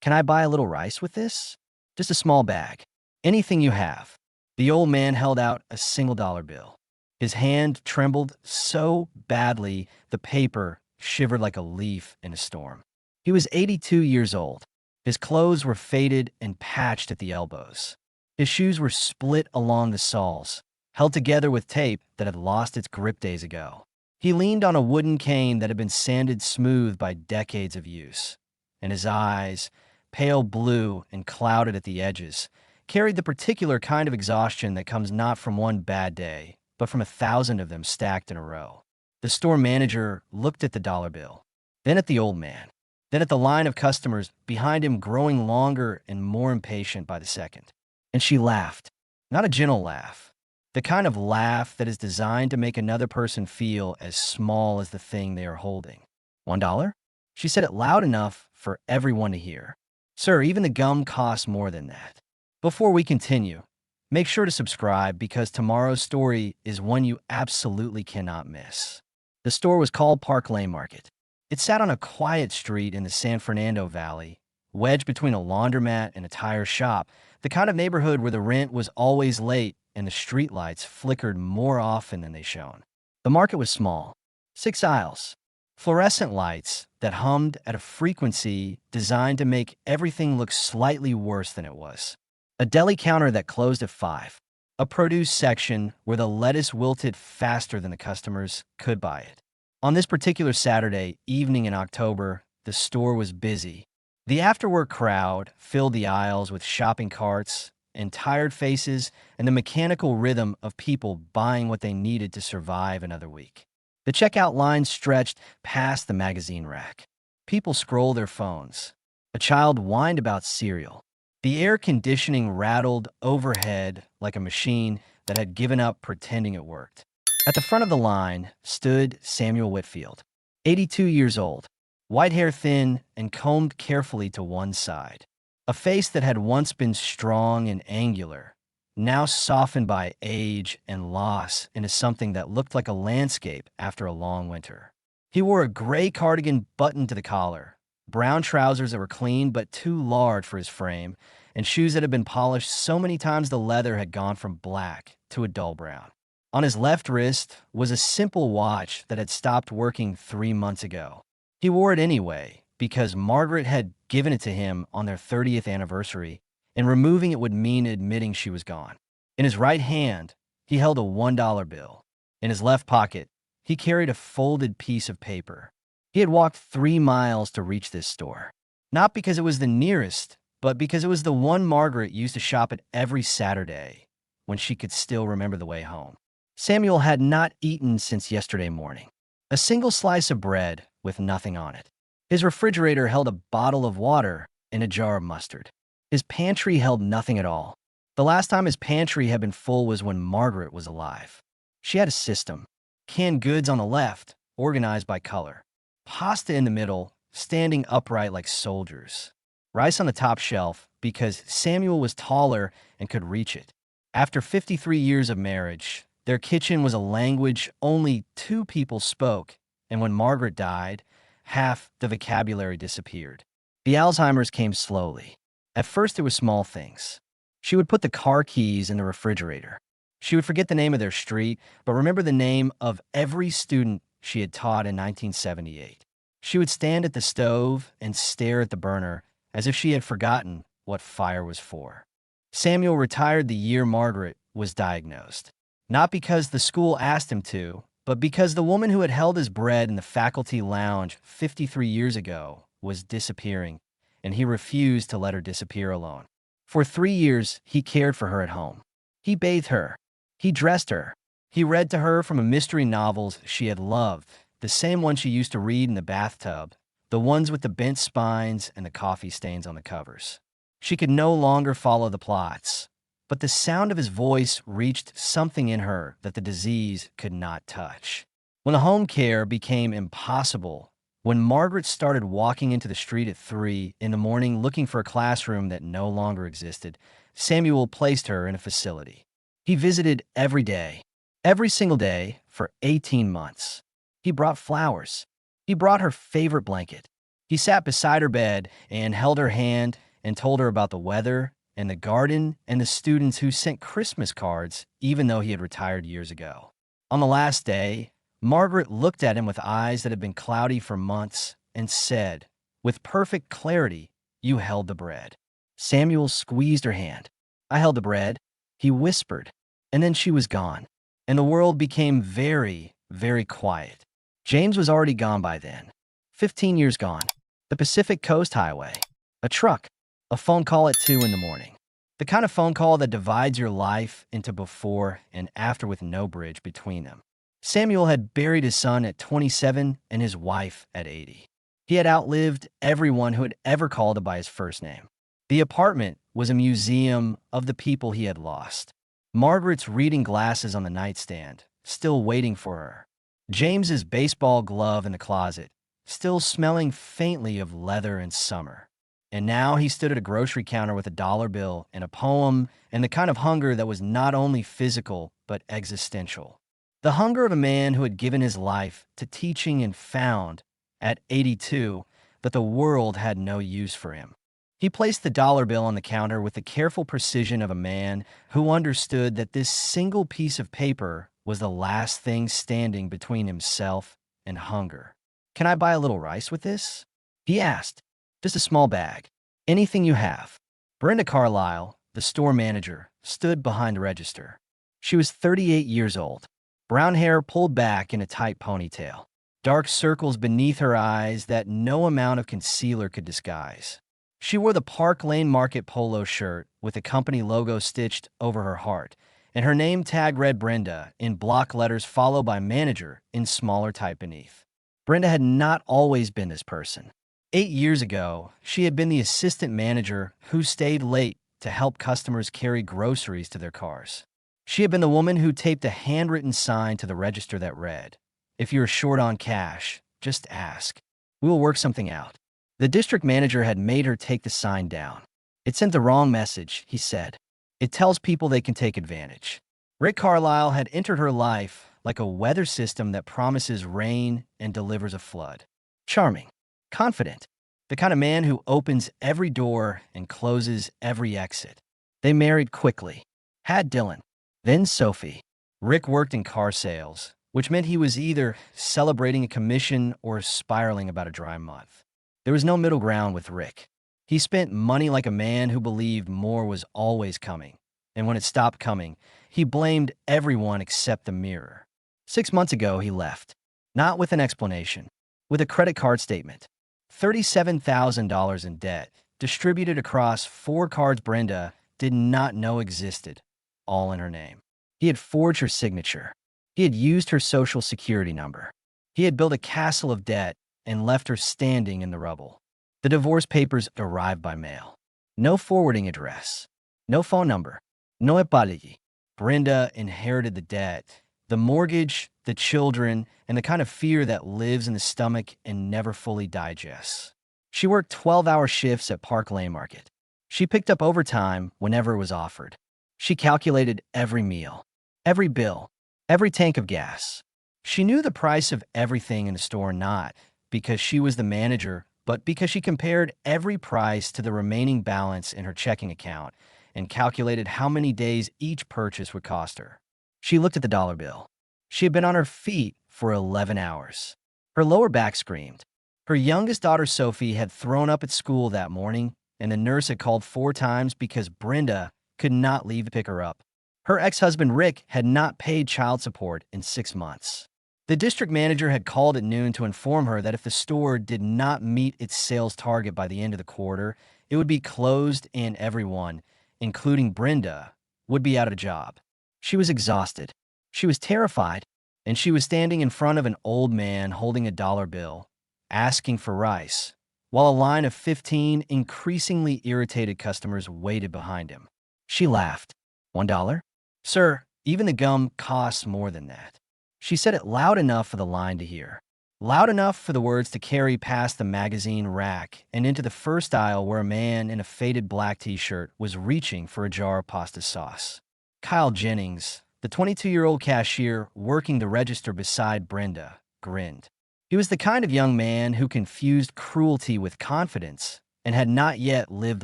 Can I buy a little rice with this? Just a small bag. Anything you have. The old man held out a single-dollar bill. His hand trembled so badly the paper shivered like a leaf in a storm. He was 82 years old. His clothes were faded and patched at the elbows. His shoes were split along the soles, held together with tape that had lost its grip days ago. He leaned on a wooden cane that had been sanded smooth by decades of use, and his eyes, pale blue and clouded at the edges, carried the particular kind of exhaustion that comes not from one bad day, but from 1,000 of them stacked in a row. The store manager looked at the dollar bill, then at the old man, then at the line of customers behind him growing longer and more impatient by the second. And she laughed. Not a gentle laugh. The kind of laugh that is designed to make another person feel as small as the thing they are holding. $1? She said it loud enough for everyone to hear. Sir, even the gum costs more than that. Before we continue, make sure to subscribe because tomorrow's story is one you absolutely cannot miss. The store was called Park Lane Market. It sat on a quiet street in the San Fernando Valley, wedged between a laundromat and a tire shop, the kind of neighborhood where the rent was always late and the streetlights flickered more often than they shone. The market was small, 6 aisles, fluorescent lights that hummed at a frequency designed to make everything look slightly worse than it was. A deli counter that closed at 5, a produce section where the lettuce wilted faster than the customers could buy it. On this particular Saturday evening in October, the store was busy. The after-work crowd filled the aisles with shopping carts and tired faces and the mechanical rhythm of people buying what they needed to survive another week. The checkout line stretched past the magazine rack. People scrolled their phones. A child whined about cereal. The air conditioning rattled overhead like a machine that had given up pretending it worked. At the front of the line stood Samuel Whitfield, 82 years old, white hair thin and combed carefully to one side. A face that had once been strong and angular, now softened by age and loss into something that looked like a landscape after a long winter. He wore a gray cardigan buttoned to the collar, brown trousers that were clean but too large for his frame, and shoes that had been polished so many times the leather had gone from black to a dull brown. On his left wrist was a simple watch that had stopped working 3 months ago. He wore it anyway, because Margaret had given it to him on their 30th anniversary, and removing it would mean admitting she was gone. In his right hand, he held a $1 bill. In his left pocket, he carried a folded piece of paper. He had walked 3 miles to reach this store, not because it was the nearest, but because it was the one Margaret used to shop at every Saturday, when she could still remember the way home. Samuel had not eaten since yesterday morning. A single slice of bread with nothing on it. His refrigerator held a bottle of water and a jar of mustard. His pantry held nothing at all. The last time his pantry had been full was when Margaret was alive. She had a system. Canned goods on the left, organized by color. Pasta in the middle, standing upright like soldiers. Rice on the top shelf because Samuel was taller and could reach it. After 53 years of marriage, their kitchen was a language only 2 people spoke, and when Margaret died, half the vocabulary disappeared. The Alzheimer's came slowly. At first, it was small things. She would put the car keys in the refrigerator. She would forget the name of their street, but remember the name of every student she had taught in 1978. She would stand at the stove and stare at the burner as if she had forgotten what fire was for. Samuel retired the year Margaret was diagnosed. Not because the school asked him to, but because the woman who had held his bread in the faculty lounge 53 years ago was disappearing, and he refused to let her disappear alone. For 3 years, he cared for her at home. He bathed her. He dressed her. He read to her from a mystery novels she had loved, the same one she used to read in the bathtub, the ones with the bent spines and the coffee stains on the covers. She could no longer follow the plots, but the sound of his voice reached something in her that the disease could not touch. When the home care became impossible, when Margaret started walking into the street at 3 in the morning looking for a classroom that no longer existed, Samuel placed her in a facility. He visited every day, every single day, for 18 months. He brought flowers. He brought her favorite blanket. He sat beside her bed and held her hand and told her about the weather and the garden and the students who sent Christmas cards, even though he had retired years ago. On the last day, Margaret looked at him with eyes that had been cloudy for months and said, with perfect clarity, "You held the bread." Samuel squeezed her hand. "I held the bread," he whispered, and then she was gone, and the world became very, very quiet. James was already gone by then. 15 years gone. The Pacific Coast Highway. A truck. A phone call at 2 in the morning. The kind of phone call that divides your life into before and after with no bridge between them. Samuel had buried his son at 27 and his wife at 80. He had outlived everyone who had ever called him by his first name. The apartment was a museum of the people he had lost. Margaret's reading glasses on the nightstand, still waiting for her. James's baseball glove in the closet, still smelling faintly of leather and summer. And now he stood at a grocery counter with a dollar bill and a poem and the kind of hunger that was not only physical but existential. The hunger of a man who had given his life to teaching and found, at 82, that the world had no use for him. He placed the dollar bill on the counter with the careful precision of a man who understood that this single piece of paper was the last thing standing between himself and hunger. "Can I buy a little rice with this?" he asked. "Just a small bag. Anything you have." Brenda Carlisle, the store manager, stood behind the register. She was 38 years old, brown hair pulled back in a tight ponytail, dark circles beneath her eyes that no amount of concealer could disguise. She wore the Park Lane Market polo shirt with a company logo stitched over her heart, and her name tag read Brenda in block letters followed by manager in smaller type beneath. Brenda had not always been this person. 8 years ago, she had been the assistant manager who stayed late to help customers carry groceries to their cars. She had been the woman who taped a handwritten sign to the register that read, "If you're short on cash, just ask. We will work something out." The district manager had made her take the sign down. "It sent the wrong message," he said. "It tells people they can take advantage." Rick Carlisle had entered her life like a weather system that promises rain and delivers a flood. Charming, confident, the kind of man who opens every door and closes every exit. They married quickly, had Dylan, then Sophie. Rick worked in car sales, which meant he was either celebrating a commission or spiraling about a dry month. There was no middle ground with Rick. He spent money like a man who believed more was always coming, and when it stopped coming, he blamed everyone except the mirror. 6 months ago, he left, not with an explanation, with a credit card statement. $37,000 in debt, distributed across 4 cards Brenda did not know existed, all in her name. He had forged her signature. He had used her social security number. He had built a castle of debt and left her standing in the rubble. The divorce papers arrived by mail. No forwarding address, no phone number, no apology. Brenda inherited the debt, the mortgage, the children, and the kind of fear that lives in the stomach and never fully digests. She worked 12-hour shifts at Park Lane Market. She picked up overtime whenever it was offered. She calculated every meal, every bill, every tank of gas. She knew the price of everything in the store, not because she was the manager, but because she compared every price to the remaining balance in her checking account and calculated how many days each purchase would cost her. She looked at the dollar bill. She had been on her feet for 11 hours. Her lower back screamed. Her youngest daughter, Sophie, had thrown up at school that morning, and the nurse had called 4 times because Brenda could not leave to pick her up. Her ex-husband, Rick, had not paid child support in 6 months. The district manager had called at noon to inform her that if the store did not meet its sales target by the end of the quarter, it would be closed and everyone, including Brenda, would be out of a job. She was exhausted. She was terrified, and she was standing in front of an old man holding a dollar bill, asking for rice, while a line of 15 increasingly irritated customers waited behind him. She laughed. $1? Sir, even the gum costs more than that. She said it loud enough for the line to hear, loud enough for the words to carry past the magazine rack and into the first aisle where a man in a faded black t-shirt was reaching for a jar of pasta sauce. Kyle Jennings, the 22-year-old cashier working the register beside Brenda, grinned. He He was the kind of young man who confused cruelty with confidence and had not yet lived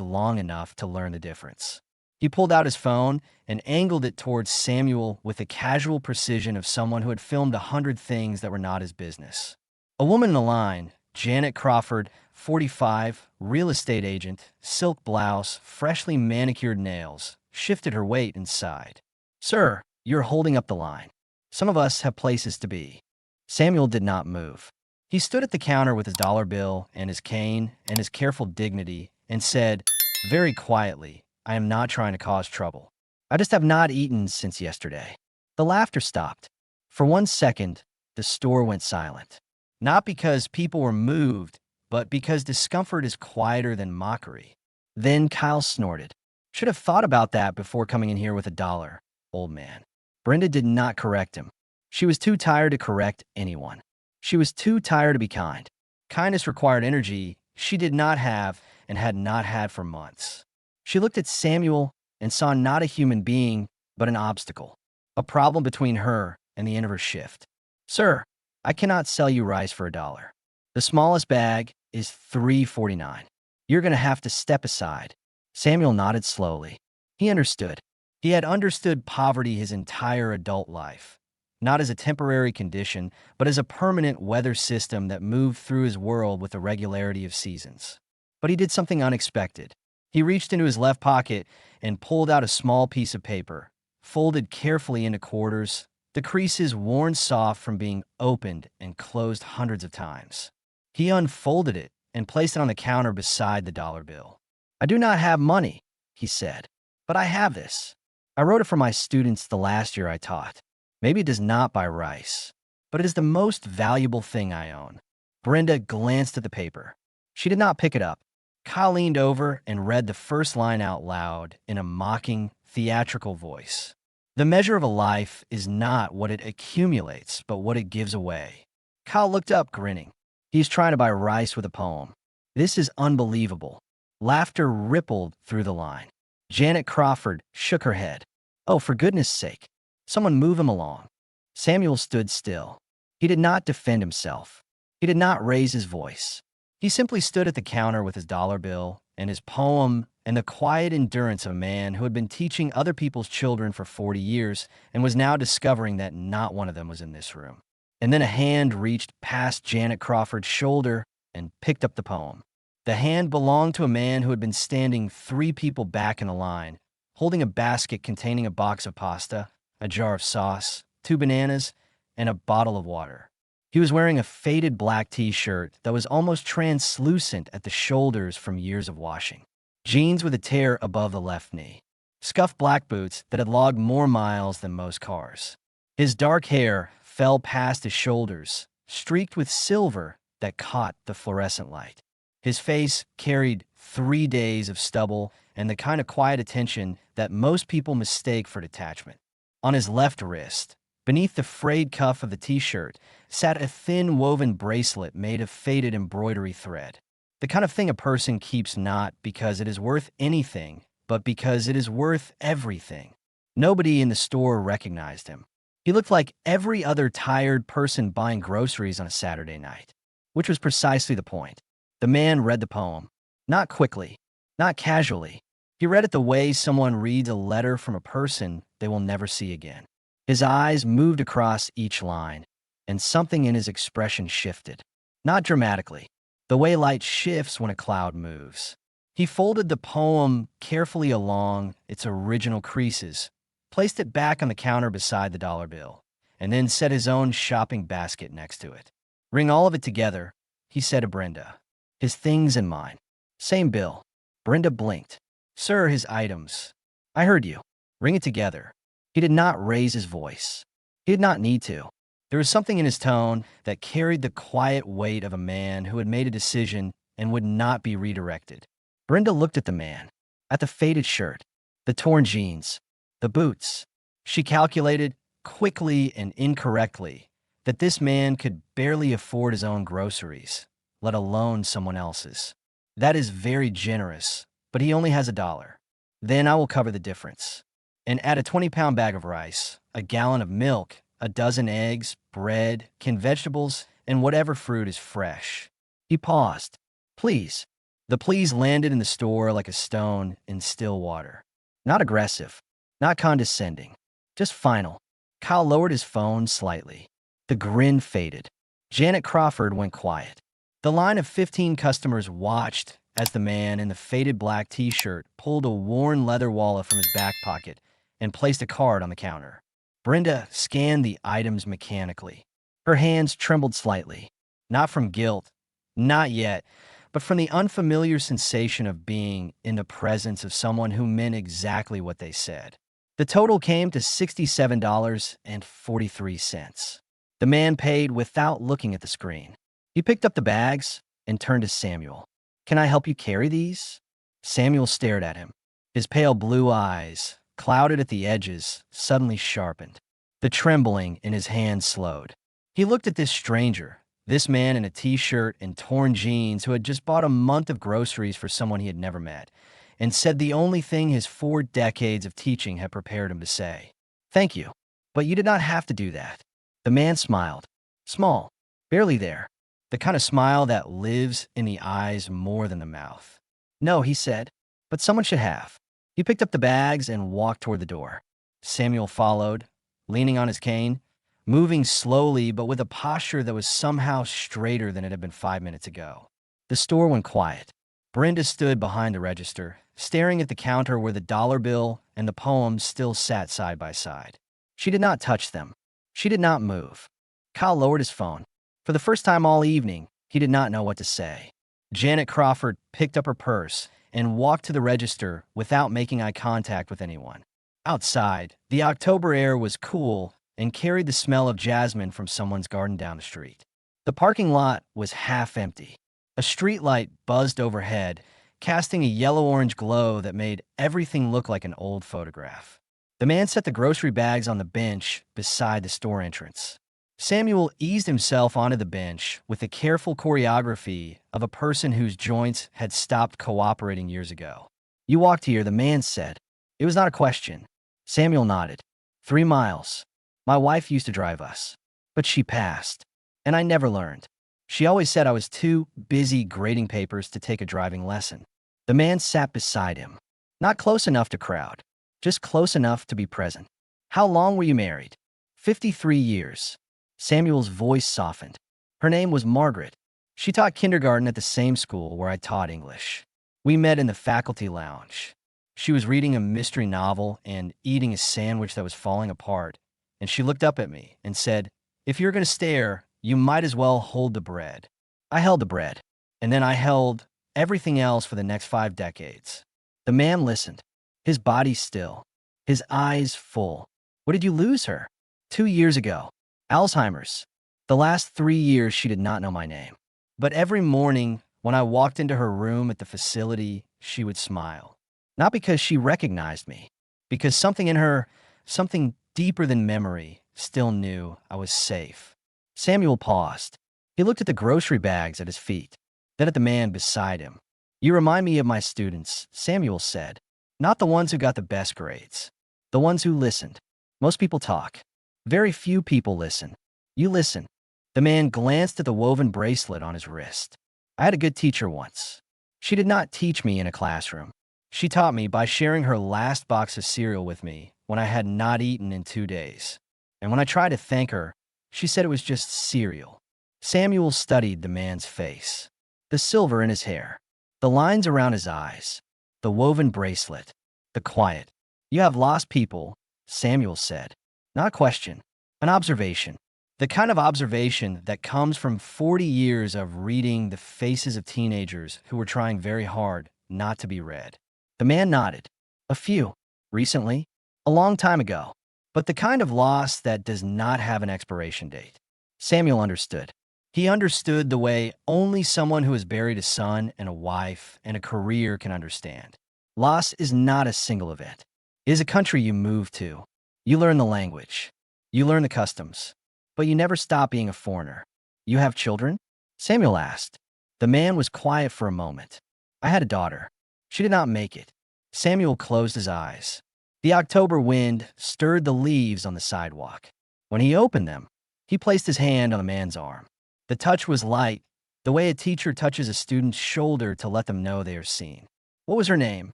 long enough to learn the difference. He pulled out his phone and angled it towards Samuel with the casual precision of someone who had filmed 100 things that were not his business. A woman in the line, Janet Crawford, 45, real estate agent, silk blouse, freshly manicured nails, shifted her weight and sighed. "Sir, you're holding up the line. Some of us have places to be." Samuel did not move. He stood at the counter with his dollar bill and his cane and his careful dignity and said, very quietly, "I am not trying to cause trouble. I just have not eaten since yesterday." The laughter stopped. For 1 second, the store went silent. Not because people were moved, but because discomfort is quieter than mockery. Then Kyle snorted. "Should have thought about that before coming in here with $1, old man." Brenda did not correct him. She was too tired to correct anyone. She was too tired to be kind. Kindness required energy she did not have and had not had for months. She looked at Samuel and saw not a human being, but an obstacle, a problem between her and the end of her shift. "Sir, I cannot sell you rice for $1. The smallest bag is $3.49. You're going to have to step aside." Samuel nodded slowly. He understood. He had understood poverty his entire adult life, not as a temporary condition, but as a permanent weather system that moved through his world with the regularity of seasons. But he did something unexpected. He reached into his left pocket and pulled out a small piece of paper, folded carefully into quarters, the creases worn soft from being opened and closed hundreds of times. He unfolded it and placed it on the counter beside the dollar bill. "I do not have money," he said, "but I have this. I wrote it for my students the last year I taught. Maybe it does not buy rice, but it is the most valuable thing I own." Brenda glanced at the paper. She did not pick it up. Kyle leaned over and read the first line out loud in a mocking, theatrical voice. "The measure of a life is not what it accumulates, but what it gives away." Kyle looked up, grinning. He's trying to buy rice with a poem. This is unbelievable. Laughter rippled through the line. Janet Crawford shook her head. "Oh, for goodness sake. Someone move him along." Samuel stood still. He did not defend himself. He did not raise his voice. He simply stood at the counter with his dollar bill and his poem and the quiet endurance of a man who had been teaching other people's children for 40 years and was now discovering that not one of them was in this room. And then a hand reached past Janet Crawford's shoulder and picked up the poem. The hand belonged to a man who had been standing 3 people back in a line, holding a basket containing a box of pasta, a jar of sauce, 2 bananas, and a bottle of water. He was wearing a faded black t-shirt that was almost translucent at the shoulders from years of washing, jeans with a tear above the left knee, scuffed black boots that had logged more miles than most cars. His dark hair fell past his shoulders, streaked with silver that caught the fluorescent light. His face carried 3 days of stubble and the kind of quiet attention that most people mistake for detachment. On his left wrist, beneath the frayed cuff of the t-shirt, sat a thin woven bracelet made of faded embroidery thread. The kind of thing a person keeps not because it is worth anything, but because it is worth everything. Nobody in the store recognized him. He looked like every other tired person buying groceries on a Saturday night, which was precisely the point. The man read the poem, not quickly, not casually. He read it the way someone reads a letter from a person they will never see again. His eyes moved across each line, and something in his expression shifted. Not dramatically, the way light shifts when a cloud moves. He folded the poem carefully along its original creases, placed it back on the counter beside the dollar bill, and then set his own shopping basket next to it. "Ring all of it together," he said to Brenda. "His things and mine. Same bill." Brenda blinked. "Sir, his items." "I heard you. Ring it together." He did not raise his voice. He did not need to. There was something in his tone that carried the quiet weight of a man who had made a decision and would not be redirected. Brenda looked at the man, at the faded shirt, the torn jeans, the boots. She calculated, quickly and incorrectly, that this man could barely afford his own groceries, let alone someone else's. "That is very generous, but he only has $1. Then I will cover the difference. And add a 20-pound bag of rice, a gallon of milk, a dozen eggs, bread, canned vegetables, and whatever fruit is fresh. He paused. Please. The please landed in the store like a stone in still water. Not aggressive, not condescending, just final. Kyle lowered his phone slightly. The grin faded. Janet Crawford went quiet. The line of 15 customers watched as the man in the faded black t-shirt pulled a worn leather wallet from his back pocket and placed a card on the counter. Brenda scanned the items mechanically. Her hands trembled slightly, not from guilt, not yet, but from the unfamiliar sensation of being in the presence of someone who meant exactly what they said. The total came to $67.43. The man paid without looking at the screen. He picked up the bags and turned to Samuel. Can I help you carry these? Samuel stared at him. His pale blue eyes, clouded at the edges, suddenly sharpened. The trembling in his hands slowed. He looked at this stranger, this man in a t-shirt and torn jeans who had just bought a month of groceries for someone he had never met, and said the only thing his 4 decades of teaching had prepared him to say. Thank you, but you did not have to do that. The man smiled. Small, barely there. The kind of smile that lives in the eyes more than the mouth. No, he said, but someone should have. He picked up the bags and walked toward the door. Samuel followed, leaning on his cane, moving slowly but with a posture that was somehow straighter than it had been 5 minutes ago. The store went quiet. Brenda stood behind the register, staring at the counter where the dollar bill and the poem still sat side by side. She did not touch them. She did not move. Kyle lowered his phone. For the first time all evening, he did not know what to say. Janet Crawford picked up her purse and walked to the register without making eye contact with anyone. Outside, the October air was cool and carried the smell of jasmine from someone's garden down the street. The parking lot was half empty. A streetlight buzzed overhead, casting a yellow-orange glow that made everything look like an old photograph. The man set the grocery bags on the bench beside the store entrance. Samuel eased himself onto the bench with the careful choreography of a person whose joints had stopped cooperating years ago. You walked here, the man said. It was not a question. Samuel nodded. 3 miles. My wife used to drive us, but she passed, and I never learned. She always said I was too busy grading papers to take a driving lesson. The man sat beside him, not close enough to crowd, just close enough to be present. How long were you married? 53 years. Samuel's voice softened. Her name was Margaret. She taught kindergarten at the same school where I taught English. We met in the faculty lounge. She was reading a mystery novel and eating a sandwich that was falling apart, and she looked up at me and said, "If you're going to stare, you might as well hold the bread." I held the bread, and then I held everything else for the next 5 decades. The man listened, his body still, his eyes full. What did you lose her? 2 years ago. Alzheimer's. The last 3 years she did not know my name. But every morning when I walked into her room at the facility, she would smile. Not because she recognized me, because something in her, something deeper than memory, still knew I was safe. Samuel paused. He looked at the grocery bags at his feet, then at the man beside him. You remind me of my students, Samuel said. Not the ones who got the best grades. The ones who listened. Most people talk. Very few people listen. You listen. The man glanced at the woven bracelet on his wrist. I had a good teacher once. She did not teach me in a classroom. She taught me by sharing her last box of cereal with me when I had not eaten in 2 days. And when I tried to thank her, she said it was just cereal. Samuel studied the man's face. The silver in his hair. The lines around his eyes. The woven bracelet. The quiet. You have lost people, Samuel said. Not a question. An observation. The kind of observation that comes from 40 years of reading the faces of teenagers who were trying very hard not to be read. The man nodded. A few. Recently. A long time ago. But the kind of loss that does not have an expiration date. Samuel understood. He understood the way only someone who has buried a son and a wife and a career can understand. Loss is not a single event. It is a country you move to. You learn the language. You learn the customs. But you never stop being a foreigner. You have children? Samuel asked. The man was quiet for a moment. I had a daughter. She did not make it. Samuel closed his eyes. The October wind stirred the leaves on the sidewalk. When he opened them, he placed his hand on the man's arm. The touch was light, the way a teacher touches a student's shoulder to let them know they are seen. What was her name?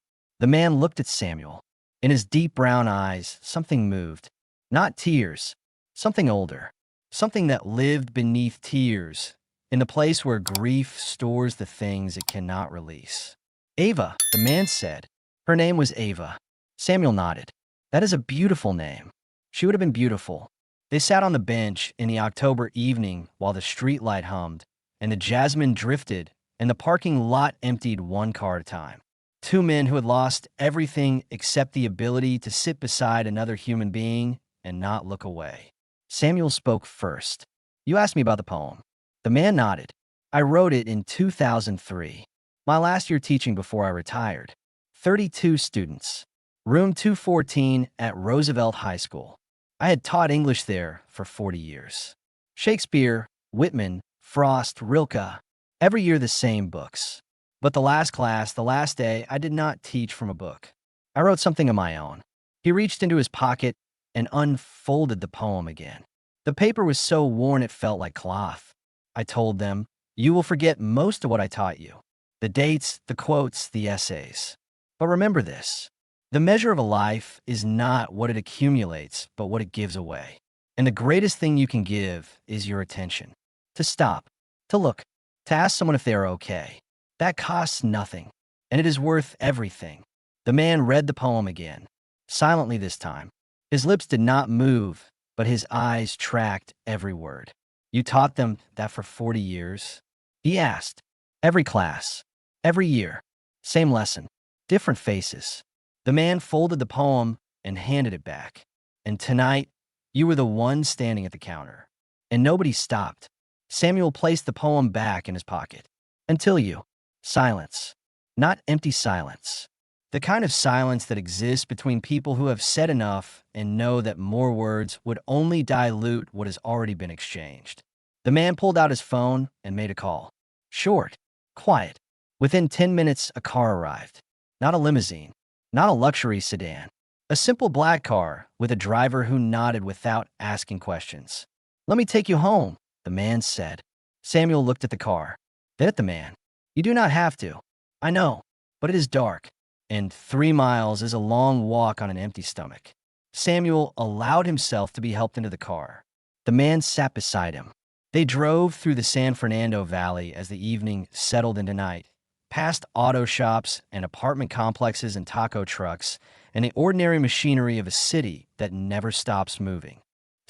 The man looked at Samuel. In his deep brown eyes, something moved. Not tears, something older. Something that lived beneath tears, in the place where grief stores the things it cannot release. Ava, the man said. Her name was Ava. Samuel nodded. That is a beautiful name. She would have been beautiful. They sat on the bench in the October evening while the streetlight hummed, and the jasmine drifted, and the parking lot emptied one car at a time. Two men who had lost everything except the ability to sit beside another human being and not look away. Samuel spoke first. You asked me about the poem. The man nodded. I wrote it in 2003. My last year teaching before I retired. 32 students. Room 214 at Roosevelt High School. I had taught English there for 40 years. Shakespeare, Whitman, Frost, Rilke. Every year the same books. But the last class, the last day, I did not teach from a book. I wrote something of my own. He reached into his pocket and unfolded the poem again. The paper was so worn it felt like cloth. I told them, you will forget most of what I taught you. The dates, the quotes, the essays. But remember this. The measure of a life is not what it accumulates, but what it gives away. And the greatest thing you can give is your attention. To stop, to look, to ask someone if they are okay. That costs nothing, and it is worth everything. The man read the poem again, silently this time. His lips did not move, but his eyes tracked every word. You taught them that for 40 years? He asked. Every class, every year, same lesson, different faces. The man folded the poem and handed it back. And tonight, you were the one standing at the counter. And nobody stopped. Samuel placed the poem back in his pocket. Until you. Silence. Not empty silence. The kind of silence that exists between people who have said enough and know that more words would only dilute what has already been exchanged. The man pulled out his phone and made a call. Short. Quiet. Within 10 minutes, a car arrived. Not a limousine. Not a luxury sedan. A simple black car with a driver who nodded without asking questions. Let me take you home, the man said. Samuel looked at the car, then at the man. You do not have to. I know, but it is dark, and 3 miles is a long walk on an empty stomach. Samuel allowed himself to be helped into the car. The man sat beside him. They drove through the San Fernando Valley as the evening settled into night, past auto shops and apartment complexes and taco trucks, and the ordinary machinery of a city that never stops moving.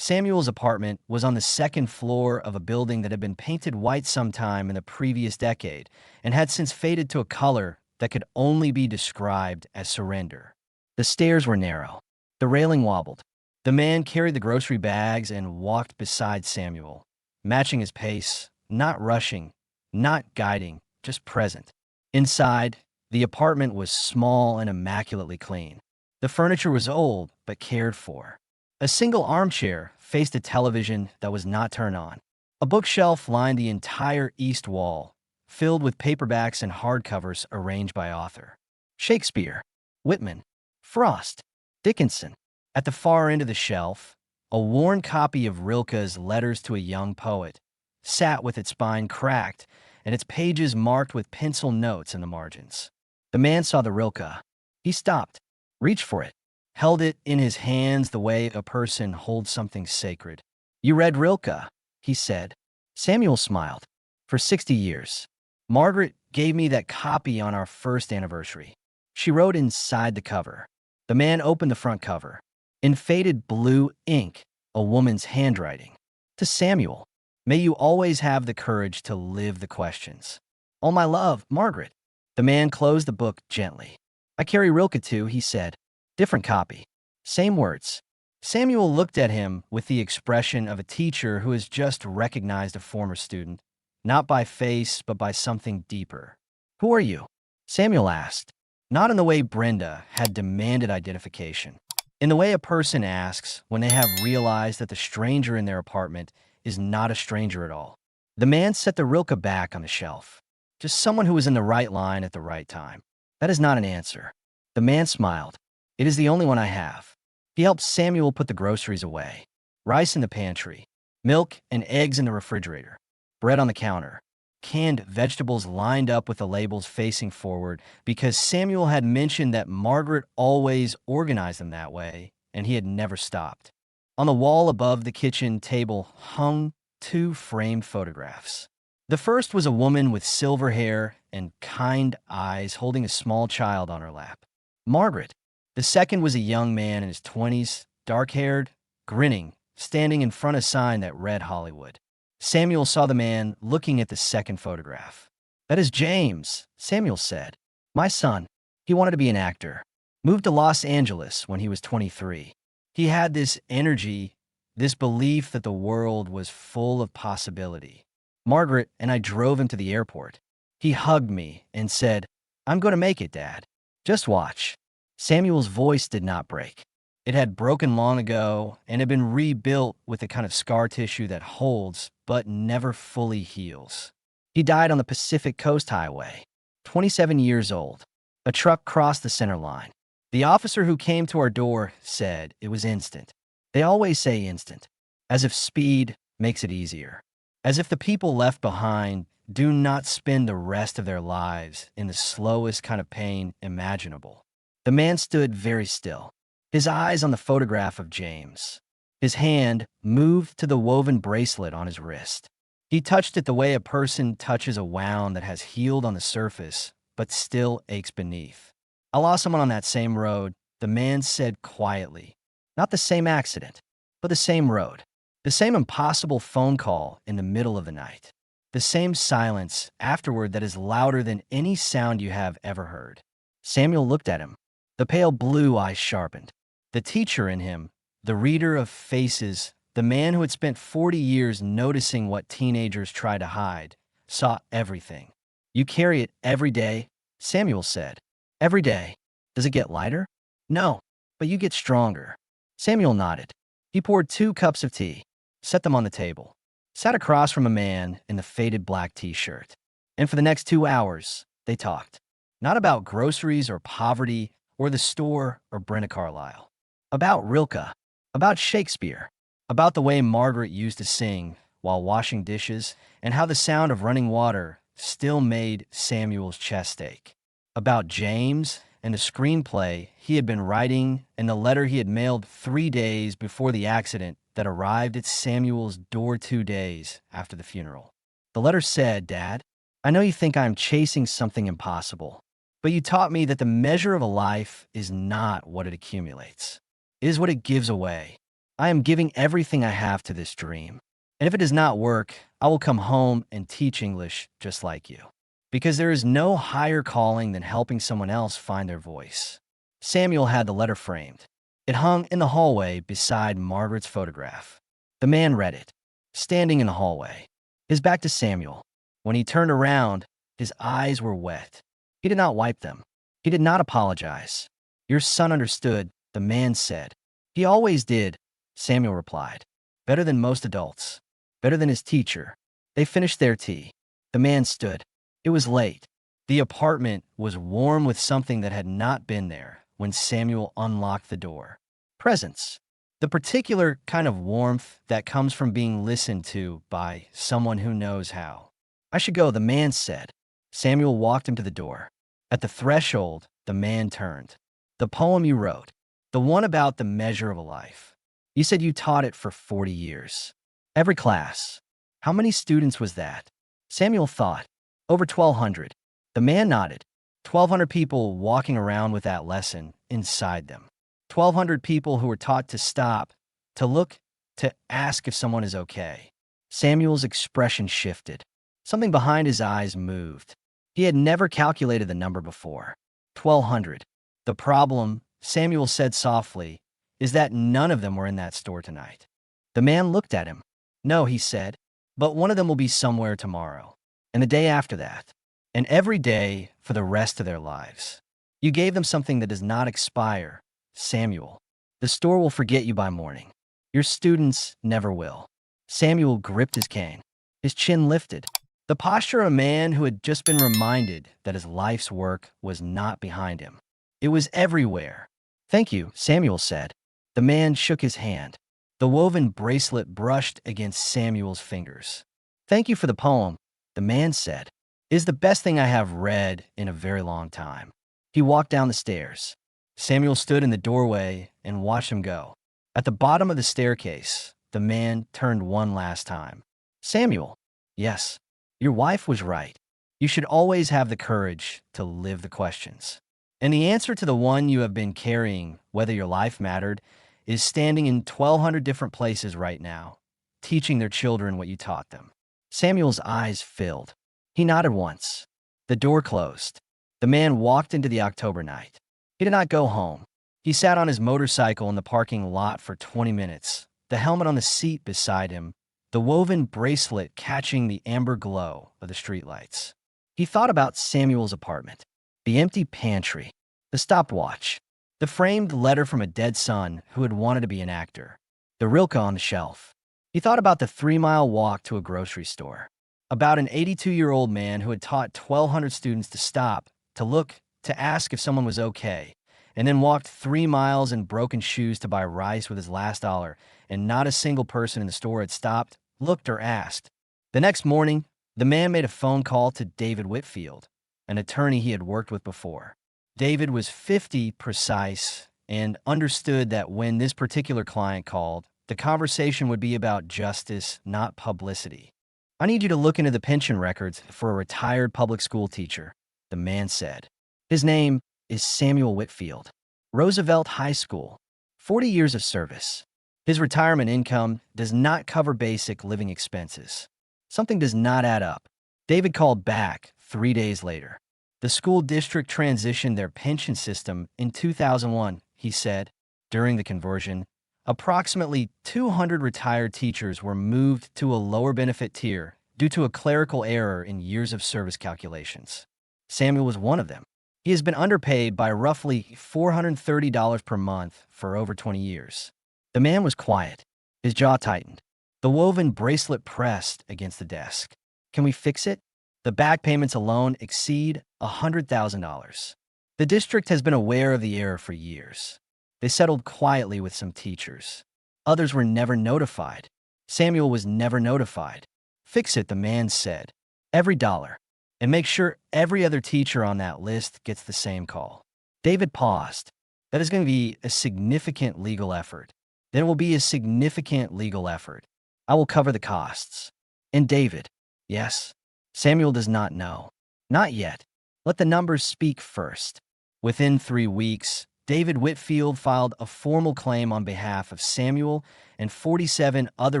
Samuel's apartment was on the second floor of a building that had been painted white sometime in the previous decade and had since faded to a color that could only be described as surrender. The stairs were narrow. The railing wobbled. The man carried the grocery bags and walked beside Samuel, matching his pace, not rushing, not guiding, just present. Inside, the apartment was small and immaculately clean. The furniture was old, but cared for. A single armchair faced a television that was not turned on. A bookshelf lined the entire east wall, filled with paperbacks and hardcovers arranged by author. Shakespeare, Whitman, Frost, Dickinson. At the far end of the shelf, a worn copy of Rilke's Letters to a Young Poet sat with its spine cracked and its pages marked with pencil notes in the margins. The man saw the Rilke. He stopped, reached for it, held it in his hands the way a person holds something sacred. You read Rilke, he said. Samuel smiled. For 60 years. Margaret gave me that copy on our first anniversary. She wrote inside the cover. The man opened the front cover. In faded blue ink, a woman's handwriting. To Samuel, may you always have the courage to live the questions. All my love, Margaret. The man closed the book gently. I carry Rilke too, he said. Different copy. Same words. Samuel looked at him with the expression of a teacher who has just recognized a former student, not by face, but by something deeper. Who are you? Samuel asked, not in the way Brenda had demanded identification. In the way a person asks when they have realized that the stranger in their apartment is not a stranger at all. The man set the Rilke back on the shelf. Just someone who was in the right line at the right time. That is not an answer. The man smiled. It is the only one I have. He helped Samuel put the groceries away. Rice in the pantry. Milk and eggs in the refrigerator. bread on the counter, canned vegetables lined up with the labels facing forward because Samuel had mentioned that Margaret always organized them that way, and he had never stopped. On the wall above the kitchen table hung two framed photographs. The first was a woman with silver hair and kind eyes holding a small child on her lap. Margaret. The second was a young man in his 20s, dark-haired, grinning, standing in front of a sign that read Hollywood. Samuel saw the man looking at the second photograph. "That is James," Samuel said. "My son. He wanted to be an actor. Moved to Los Angeles when he was 23. He had this energy, this belief that the world was full of possibility. Margaret and I drove him to the airport. He hugged me and said, 'I'm going to make it, Dad. Just watch.'" Samuel's voice did not break. It had broken long ago and had been rebuilt with the kind of scar tissue that holds but never fully heals. He died on the Pacific Coast Highway, 27 years old. A truck crossed the center line. The officer who came to our door said it was instant. They always say instant, as if speed makes it easier. As if the people left behind do not spend the rest of their lives in the slowest kind of pain imaginable. The man stood very still, his eyes on the photograph of James. His hand moved to the woven bracelet on his wrist. He touched it the way a person touches a wound that has healed on the surface but still aches beneath. "I lost someone on that same road," the man said quietly. "Not the same accident, but the same road. The same impossible phone call in the middle of the night. The same silence afterward that is louder than any sound you have ever heard." Samuel looked at him. The pale blue eyes sharpened. The teacher in him, the reader of faces, the man who had spent 40 years noticing what teenagers try to hide, saw everything. "You carry it every day," Samuel said. "Every day. Does it get lighter?" "No, but you get stronger." Samuel nodded. He poured 2 cups of tea, set them on the table, sat across from a man in the faded black t-shirt. And for the next 2 hours, they talked. Not about groceries or poverty or the store or Brenda Carlyle. About Rilke, about Shakespeare, about the way Margaret used to sing while washing dishes and how the sound of running water still made Samuel's chest ache. About James and the screenplay he had been writing and the letter he had mailed 3 days before the accident that arrived at Samuel's door 2 days after the funeral. The letter said, "Dad, I know you think I am chasing something impossible, but you taught me that the measure of a life is not what it accumulates. It is what it gives away. I am giving everything I have to this dream. And if it does not work, I will come home and teach English just like you. Because there is no higher calling than helping someone else find their voice." Samuel had the letter framed. It hung in the hallway beside Margaret's photograph. The man read it, standing in the hallway, his back to Samuel. When he turned around, his eyes were wet. He did not wipe them. He did not apologize. "Your son understood," the man said. "He always did," Samuel replied. "Better than most adults. Better than his teacher." They finished their tea. The man stood. It was late. The apartment was warm with something that had not been there when Samuel unlocked the door. Presence. The particular kind of warmth that comes from being listened to by someone who knows how. "I should go," the man said. Samuel walked him to the door. At the threshold, the man turned. "The poem you wrote, the one about the measure of a life. You said you taught it for 40 years. Every class. How many students was that?" Samuel thought. "Over 1,200. The man nodded. 1,200 people walking around with that lesson inside them. 1,200 people who were taught to stop, to look, to ask if someone is okay." Samuel's expression shifted. Something behind his eyes moved. He had never calculated the number before. 1,200. "The problem," Samuel said softly, "is that none of them were in that store tonight." The man looked at him. "No," he said, "but one of them will be somewhere tomorrow, and the day after that, and every day for the rest of their lives. You gave them something that does not expire, Samuel. The store will forget you by morning. Your students never will." Samuel gripped his cane. His chin lifted. The posture of a man who had just been reminded that his life's work was not behind him. It was everywhere. "Thank you," Samuel said. The man shook his hand. The woven bracelet brushed against Samuel's fingers. "Thank you for the poem," the man said. "It is the best thing I have read in a very long time." He walked down the stairs. Samuel stood in the doorway and watched him go. At the bottom of the staircase, the man turned one last time. "Samuel, yes, your wife was right. You should always have the courage to live the questions. And the answer to the one you have been carrying, whether your life mattered, is standing in 1,200 different places right now, teaching their children what you taught them." Samuel's eyes filled. He nodded once. The door closed. The man walked into the October night. He did not go home. He sat on his motorcycle in the parking lot for 20 minutes, the helmet on the seat beside him, the woven bracelet catching the amber glow of the streetlights. He thought about Samuel's apartment, the empty pantry, the stopwatch, the framed letter from a dead son who had wanted to be an actor, the Rilke on the shelf. He thought about the 3-mile walk to a grocery store, about an 82-year-old man who had taught 1,200 students to stop, to look, to ask if someone was okay, and then walked 3 miles in broken shoes to buy rice with his last dollar, and not a single person in the store had stopped, looked, or asked. The next morning, the man made a phone call to David Whitfield, an attorney he had worked with before. David was 50 precise and understood that when this particular client called, the conversation would be about justice, not publicity. "I need you to look into the pension records for a retired public school teacher," the man said. "His name is Samuel Whitfield. Roosevelt High School. 40 years of service. His retirement income does not cover basic living expenses. Something does not add up." David called back 3 days later. "The school district transitioned their pension system in 2001, he said. During the conversion, approximately 200 retired teachers were moved to a lower benefit tier due to a clerical error in years of service calculations. Samuel was one of them. He has been underpaid by roughly $430 per month for over 20 years. The man was quiet. His jaw tightened. The woven bracelet pressed against the desk. "Can we fix it? The back payments alone exceed $100,000. The district has been aware of the error for years. They settled quietly with some teachers. Others were never notified. Samuel was never notified. Fix it," the man said. "Every dollar. And make sure every other teacher on that list gets the same call." David paused. "That is going to be a significant legal effort. Then it will be a significant legal effort. I will cover the costs." And David, "Yes." Samuel does not know. Not yet. Let the numbers speak first. Within 3 weeks, David Whitfield filed a formal claim on behalf of Samuel and 47 other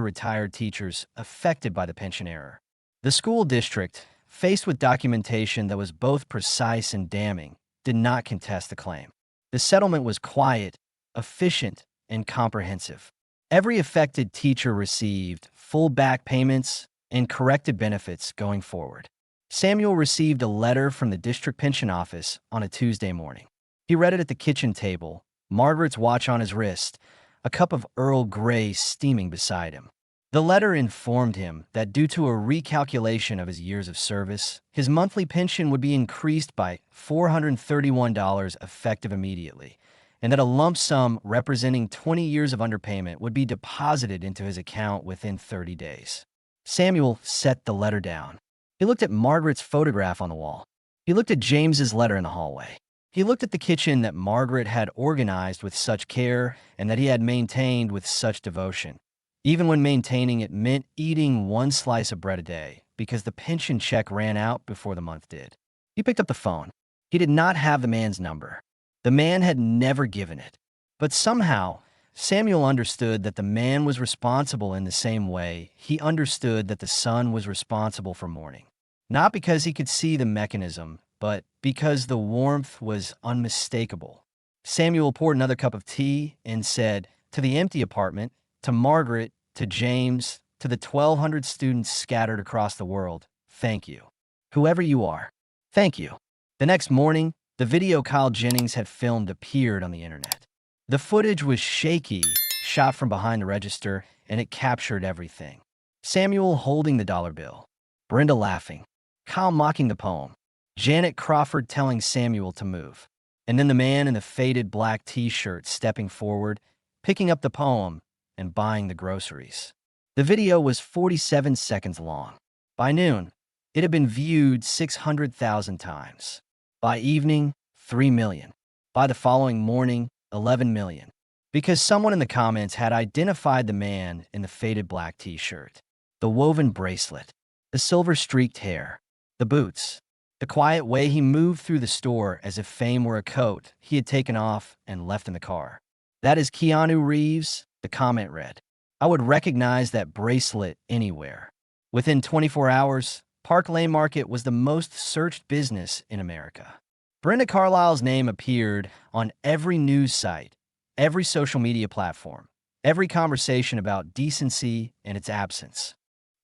retired teachers affected by the pension error. The school district, faced with documentation that was both precise and damning, did not contest the claim. The settlement was quiet, efficient, and comprehensive. Every affected teacher received full back payments and corrected benefits going forward. Samuel received a letter from the district pension office on a Tuesday morning. He read it at the kitchen table, Margaret's watch on his wrist, a cup of Earl Grey steaming beside him. The letter informed him that due to a recalculation of his years of service, his monthly pension would be increased by $431 effective immediately, and that a lump sum representing 20 years of underpayment would be deposited into his account within 30 days. Samuel set the letter down. He looked at Margaret's photograph on the wall. He looked at James's letter in the hallway. He looked at the kitchen that Margaret had organized with such care and that he had maintained with such devotion. Even when maintaining it meant eating 1 slice of bread a day because the pension check ran out before the month did. He picked up the phone. He did not have the man's number. The man had never given it. But somehow, Samuel understood that the man was responsible in the same way he understood that the sun was responsible for morning. Not because he could see the mechanism, but because the warmth was unmistakable. Samuel poured another cup of tea and said, to the empty apartment, to Margaret, to James, to the 1,200 students scattered across the world, thank you. Whoever you are, thank you. The next morning, the video Kyle Jennings had filmed appeared on the internet. The footage was shaky, shot from behind the register, and it captured everything. Samuel holding the dollar bill, Brenda laughing, Kyle mocking the poem, Janet Crawford telling Samuel to move, and then the man in the faded black t-shirt stepping forward, picking up the poem, and buying the groceries. The video was 47 seconds long. By noon, it had been viewed 600,000 times. By evening, 3 million. By the following morning, 11 million. Because someone in the comments had identified the man in the faded black t-shirt, the woven bracelet, the silver-streaked hair, the boots, the quiet way he moved through the store as if fame were a coat he had taken off and left in the car. "That is Keanu Reeves," the comment read. "I would recognize that bracelet anywhere." Within 24 hours, Park Lane Market was the most searched business in America. Brenda Carlisle's name appeared on every news site, every social media platform, every conversation about decency and its absence.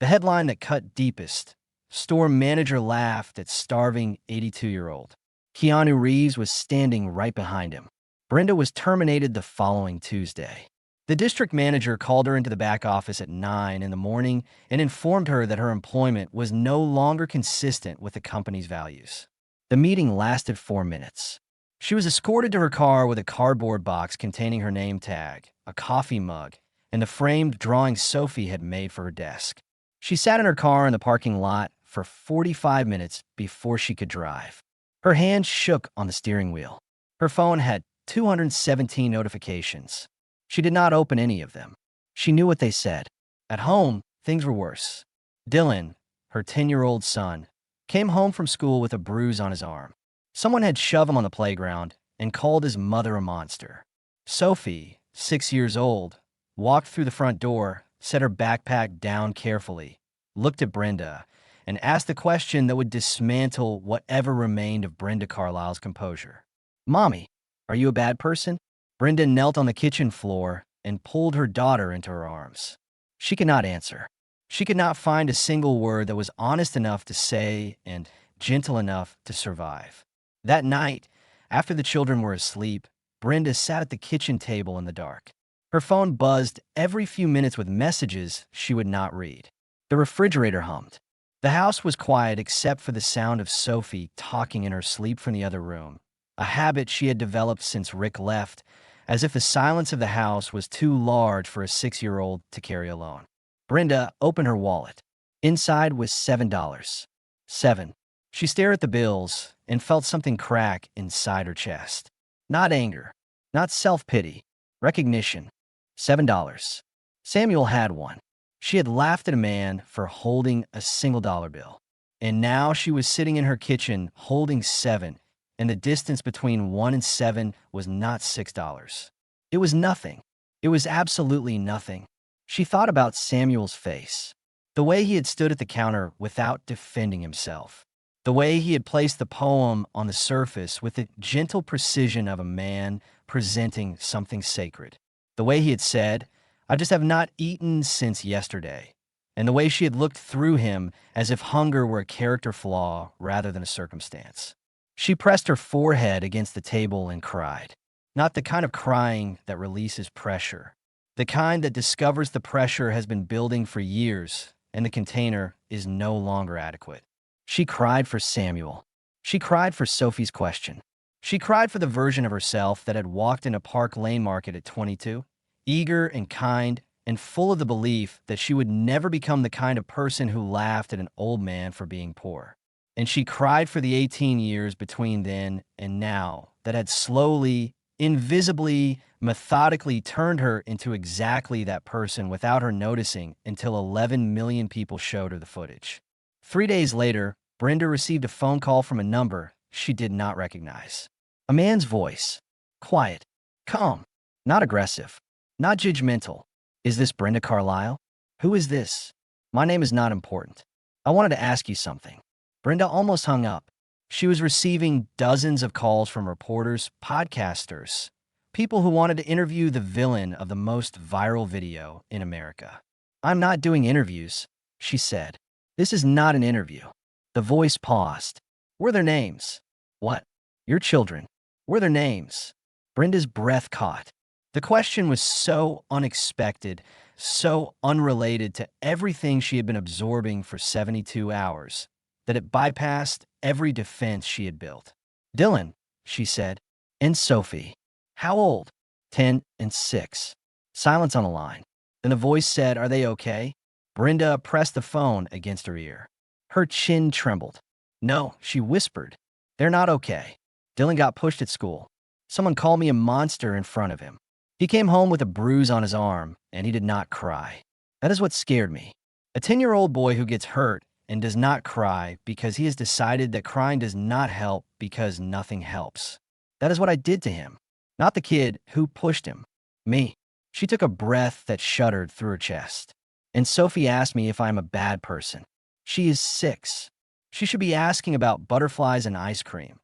The headline that cut deepest: store manager laughed at starving 82-year-old. Keanu Reeves was standing right behind him. Brenda was terminated the following Tuesday. The district manager called her into the back office at 9 in the morning and informed her that her employment was no longer consistent with the company's values. The meeting lasted 4 minutes. She was escorted to her car with a cardboard box containing her name tag, a coffee mug, and the framed drawing Sophie had made for her desk. She sat in her car in the parking lot for 45 minutes before she could drive. Her hands shook on the steering wheel. Her phone had 217 notifications. She did not open any of them. She knew what they said. At home, things were worse. Dylan, her 10-year-old son, came home from school with a bruise on his arm. Someone had shoved him on the playground and called his mother a monster. Sophie, 6 years old, walked through the front door, set her backpack down carefully, looked at Brenda, and asked the question that would dismantle whatever remained of Brenda Carlisle's composure. "Mommy, are you a bad person?" Brenda knelt on the kitchen floor and pulled her daughter into her arms. She could not answer. She could not find a single word that was honest enough to say and gentle enough to survive. That night, after the children were asleep, Brenda sat at the kitchen table in the dark. Her phone buzzed every few minutes with messages she would not read. The refrigerator hummed. The house was quiet except for the sound of Sophie talking in her sleep from the other room, a habit she had developed since Rick left, as if the silence of the house was too large for a 6-year-old to carry alone. Brenda opened her wallet. Inside was $7. 7. She stared at the bills and felt something crack inside her chest. Not anger, not self-pity, recognition. $7. Samuel had one. She had laughed at a man for holding a single dollar bill. And now she was sitting in her kitchen holding 7, and the distance between 1 and 7 was not $6. It was nothing. It was absolutely nothing. She thought about Samuel's face, the way he had stood at the counter without defending himself, the way he had placed the poem on the surface with the gentle precision of a man presenting something sacred, the way he had said, "I just have not eaten since yesterday," and the way she had looked through him as if hunger were a character flaw rather than a circumstance. She pressed her forehead against the table and cried. Not the kind of crying that releases pressure. The kind that discovers the pressure has been building for years and the container is no longer adequate. She cried for Samuel. She cried for Sophie's question. She cried for the version of herself that had walked into Park Lane Market at 22, eager and kind and full of the belief that she would never become the kind of person who laughed at an old man for being poor. And she cried for the 18 years between then and now that had slowly, invisibly, methodically turned her into exactly that person without her noticing until 11 million people showed her the footage. 3 days later, Brenda received a phone call from a number she did not recognize. A man's voice. Quiet. Calm. Not aggressive. Not judgmental. "Is this Brenda Carlisle?" "Who is this?" "My name is not important. I wanted to ask you something." Brenda almost hung up. She was receiving dozens of calls from reporters, podcasters, people who wanted to interview the villain of the most viral video in America. "I'm not doing interviews," she said. "This is not an interview." The voice paused. "Were their names?" "What?" "Your children. Were their names?" Brenda's breath caught. The question was so unexpected, so unrelated to everything she had been absorbing for 72 hours, that it bypassed every defense she had built. "Dylan," she said, "and Sophie." "How old?" 10 and 6. Silence on the line. Then the voice said, "Are they okay?" Brenda pressed the phone against her ear. Her chin trembled. No, she whispered. They're not okay. Dylan got pushed at school. Someone called me a monster in front of him. He came home with a bruise on his arm, and he did not cry. That is what scared me. A 10-year-old boy who gets hurt and does not cry because he has decided that crying does not help because nothing helps. That is what I did to him. Not the kid who pushed him. Me. She took a breath that shuddered through her chest. And Sophie asked me if I'm a bad person. She is 6. She should be asking about butterflies and ice cream,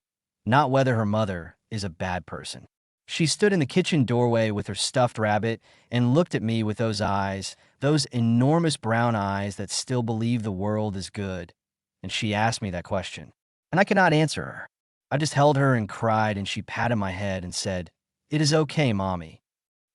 not whether her mother is a bad person. She stood in the kitchen doorway with her stuffed rabbit and looked at me with those eyes, those enormous brown eyes that still believe the world is good. And she asked me that question. And I could not answer her. I just held her and cried, and she patted my head and said, "It is okay, Mommy."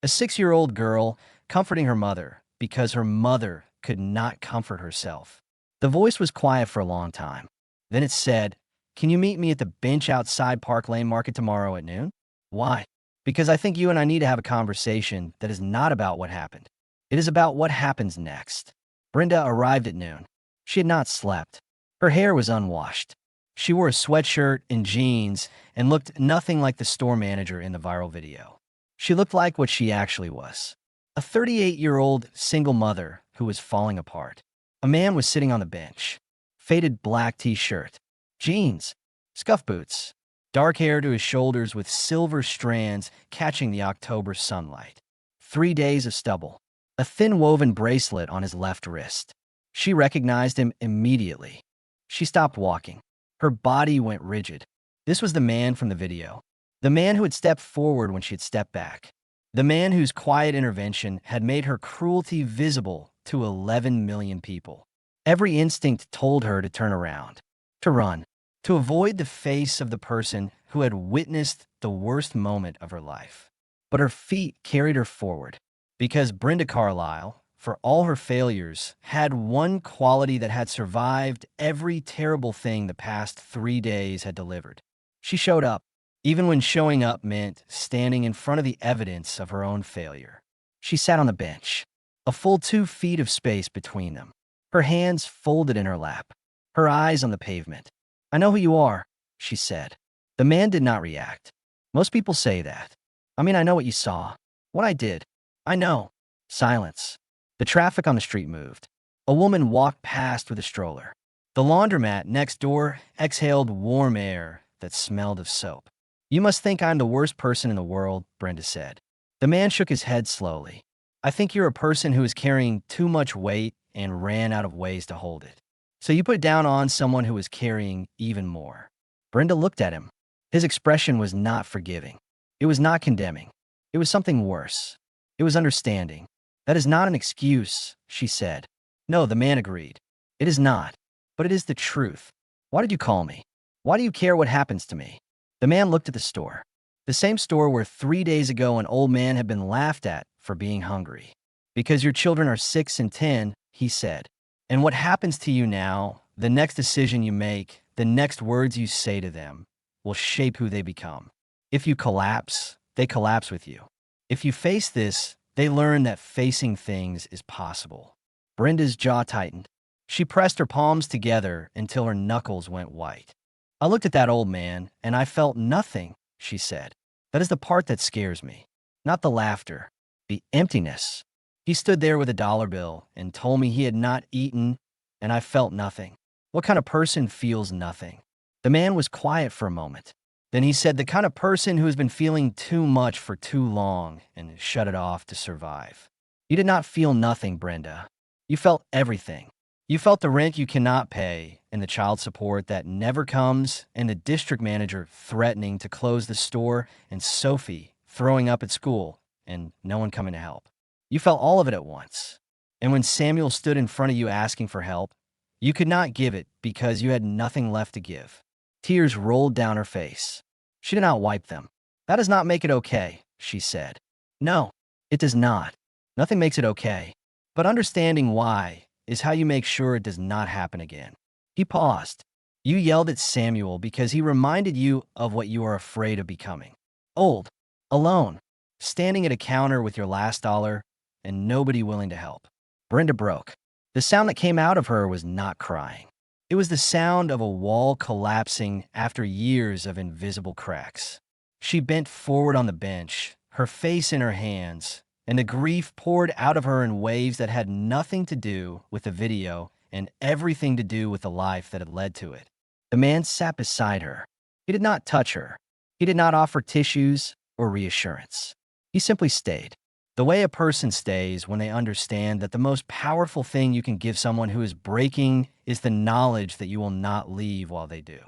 A 6-year-old girl comforting her mother because her mother could not comfort herself. The voice was quiet for a long time. Then it said, "Can you meet me at the bench outside Park Lane Market tomorrow at noon?" Why? Because I think you and I need to have a conversation that is not about what happened. It is about what happens next. Brenda arrived at noon. She had not slept. Her hair was unwashed. She wore a sweatshirt and jeans and looked nothing like the store manager in the viral video. She looked like what she actually was. A 38-year-old single mother who was falling apart. A man was sitting on the bench. Faded black t-shirt. Jeans. Scuff boots. Dark hair to his shoulders with silver strands catching the October sunlight. 3 days of stubble. A thin woven bracelet on his left wrist. She recognized him immediately. She stopped walking. Her body went rigid. This was the man from the video. The man who had stepped forward when she had stepped back. The man whose quiet intervention had made her cruelty visible to 11 million people. Every instinct told her to turn around, to run, to avoid the face of the person who had witnessed the worst moment of her life. But her feet carried her forward, because Brenda Carlisle, for all her failures, had one quality that had survived every terrible thing the past 3 days had delivered. She showed up, even when showing up meant standing in front of the evidence of her own failure. She sat on the bench, a full 2 feet of space between them, her hands folded in her lap, her eyes on the pavement. "I know who you are," she said. The man did not react. Most people say that. "I mean, I know what you saw. What I did. I know." Silence. The traffic on the street moved. A woman walked past with a stroller. The laundromat next door exhaled warm air that smelled of soap. "You must think I'm the worst person in the world," Brenda said. The man shook his head slowly. "I think you're a person who is carrying too much weight and ran out of ways to hold it. So you put down on someone who is carrying even more." Brenda looked at him. His expression was not forgiving. It was not condemning. It was something worse. It was understanding. "That is not an excuse," she said. "No," the man agreed. "It is not. But it is the truth. Why did you call me? Why do you care what happens to me?" The man looked at the store. The same store where 3 days ago an old man had been laughed at for being hungry. "Because your children are 6 and 10, he said. "And what happens to you now, the next decision you make, the next words you say to them, will shape who they become. If you collapse, they collapse with you. If you face this, they learn that facing things is possible." Brenda's jaw tightened. She pressed her palms together until her knuckles went white. "I looked at that old man, and I felt nothing," she said. "That is the part that scares me. Not the laughter. The emptiness. He stood there with a dollar bill and told me he had not eaten, and I felt nothing. What kind of person feels nothing?" The man was quiet for a moment. Then he said, "The kind of person who has been feeling too much for too long and shut it off to survive." "You did not feel nothing, Brenda. You felt everything. You felt the rent you cannot pay, and the child support that never comes, and the district manager threatening to close the store, and Sophie throwing up at school, and no one coming to help. You felt all of it at once. And when Samuel stood in front of you asking for help, you could not give it because you had nothing left to give." Tears rolled down her face. She did not wipe them. "That does not make it okay," she said. "No, it does not. Nothing makes it okay. But understanding why is how you make sure it does not happen again." He paused. "You yelled at Samuel because he reminded you of what you are afraid of becoming. Old, alone, standing at a counter with your last dollar, and nobody willing to help." Brenda broke. The sound that came out of her was not crying. It was the sound of a wall collapsing after years of invisible cracks. She bent forward on the bench, her face in her hands, and the grief poured out of her in waves that had nothing to do with the video and everything to do with the life that had led to it. The man sat beside her. He did not touch her. He did not offer tissues or reassurance. He simply stayed. The way a person stays when they understand that the most powerful thing you can give someone who is breaking is the knowledge that you will not leave while they do.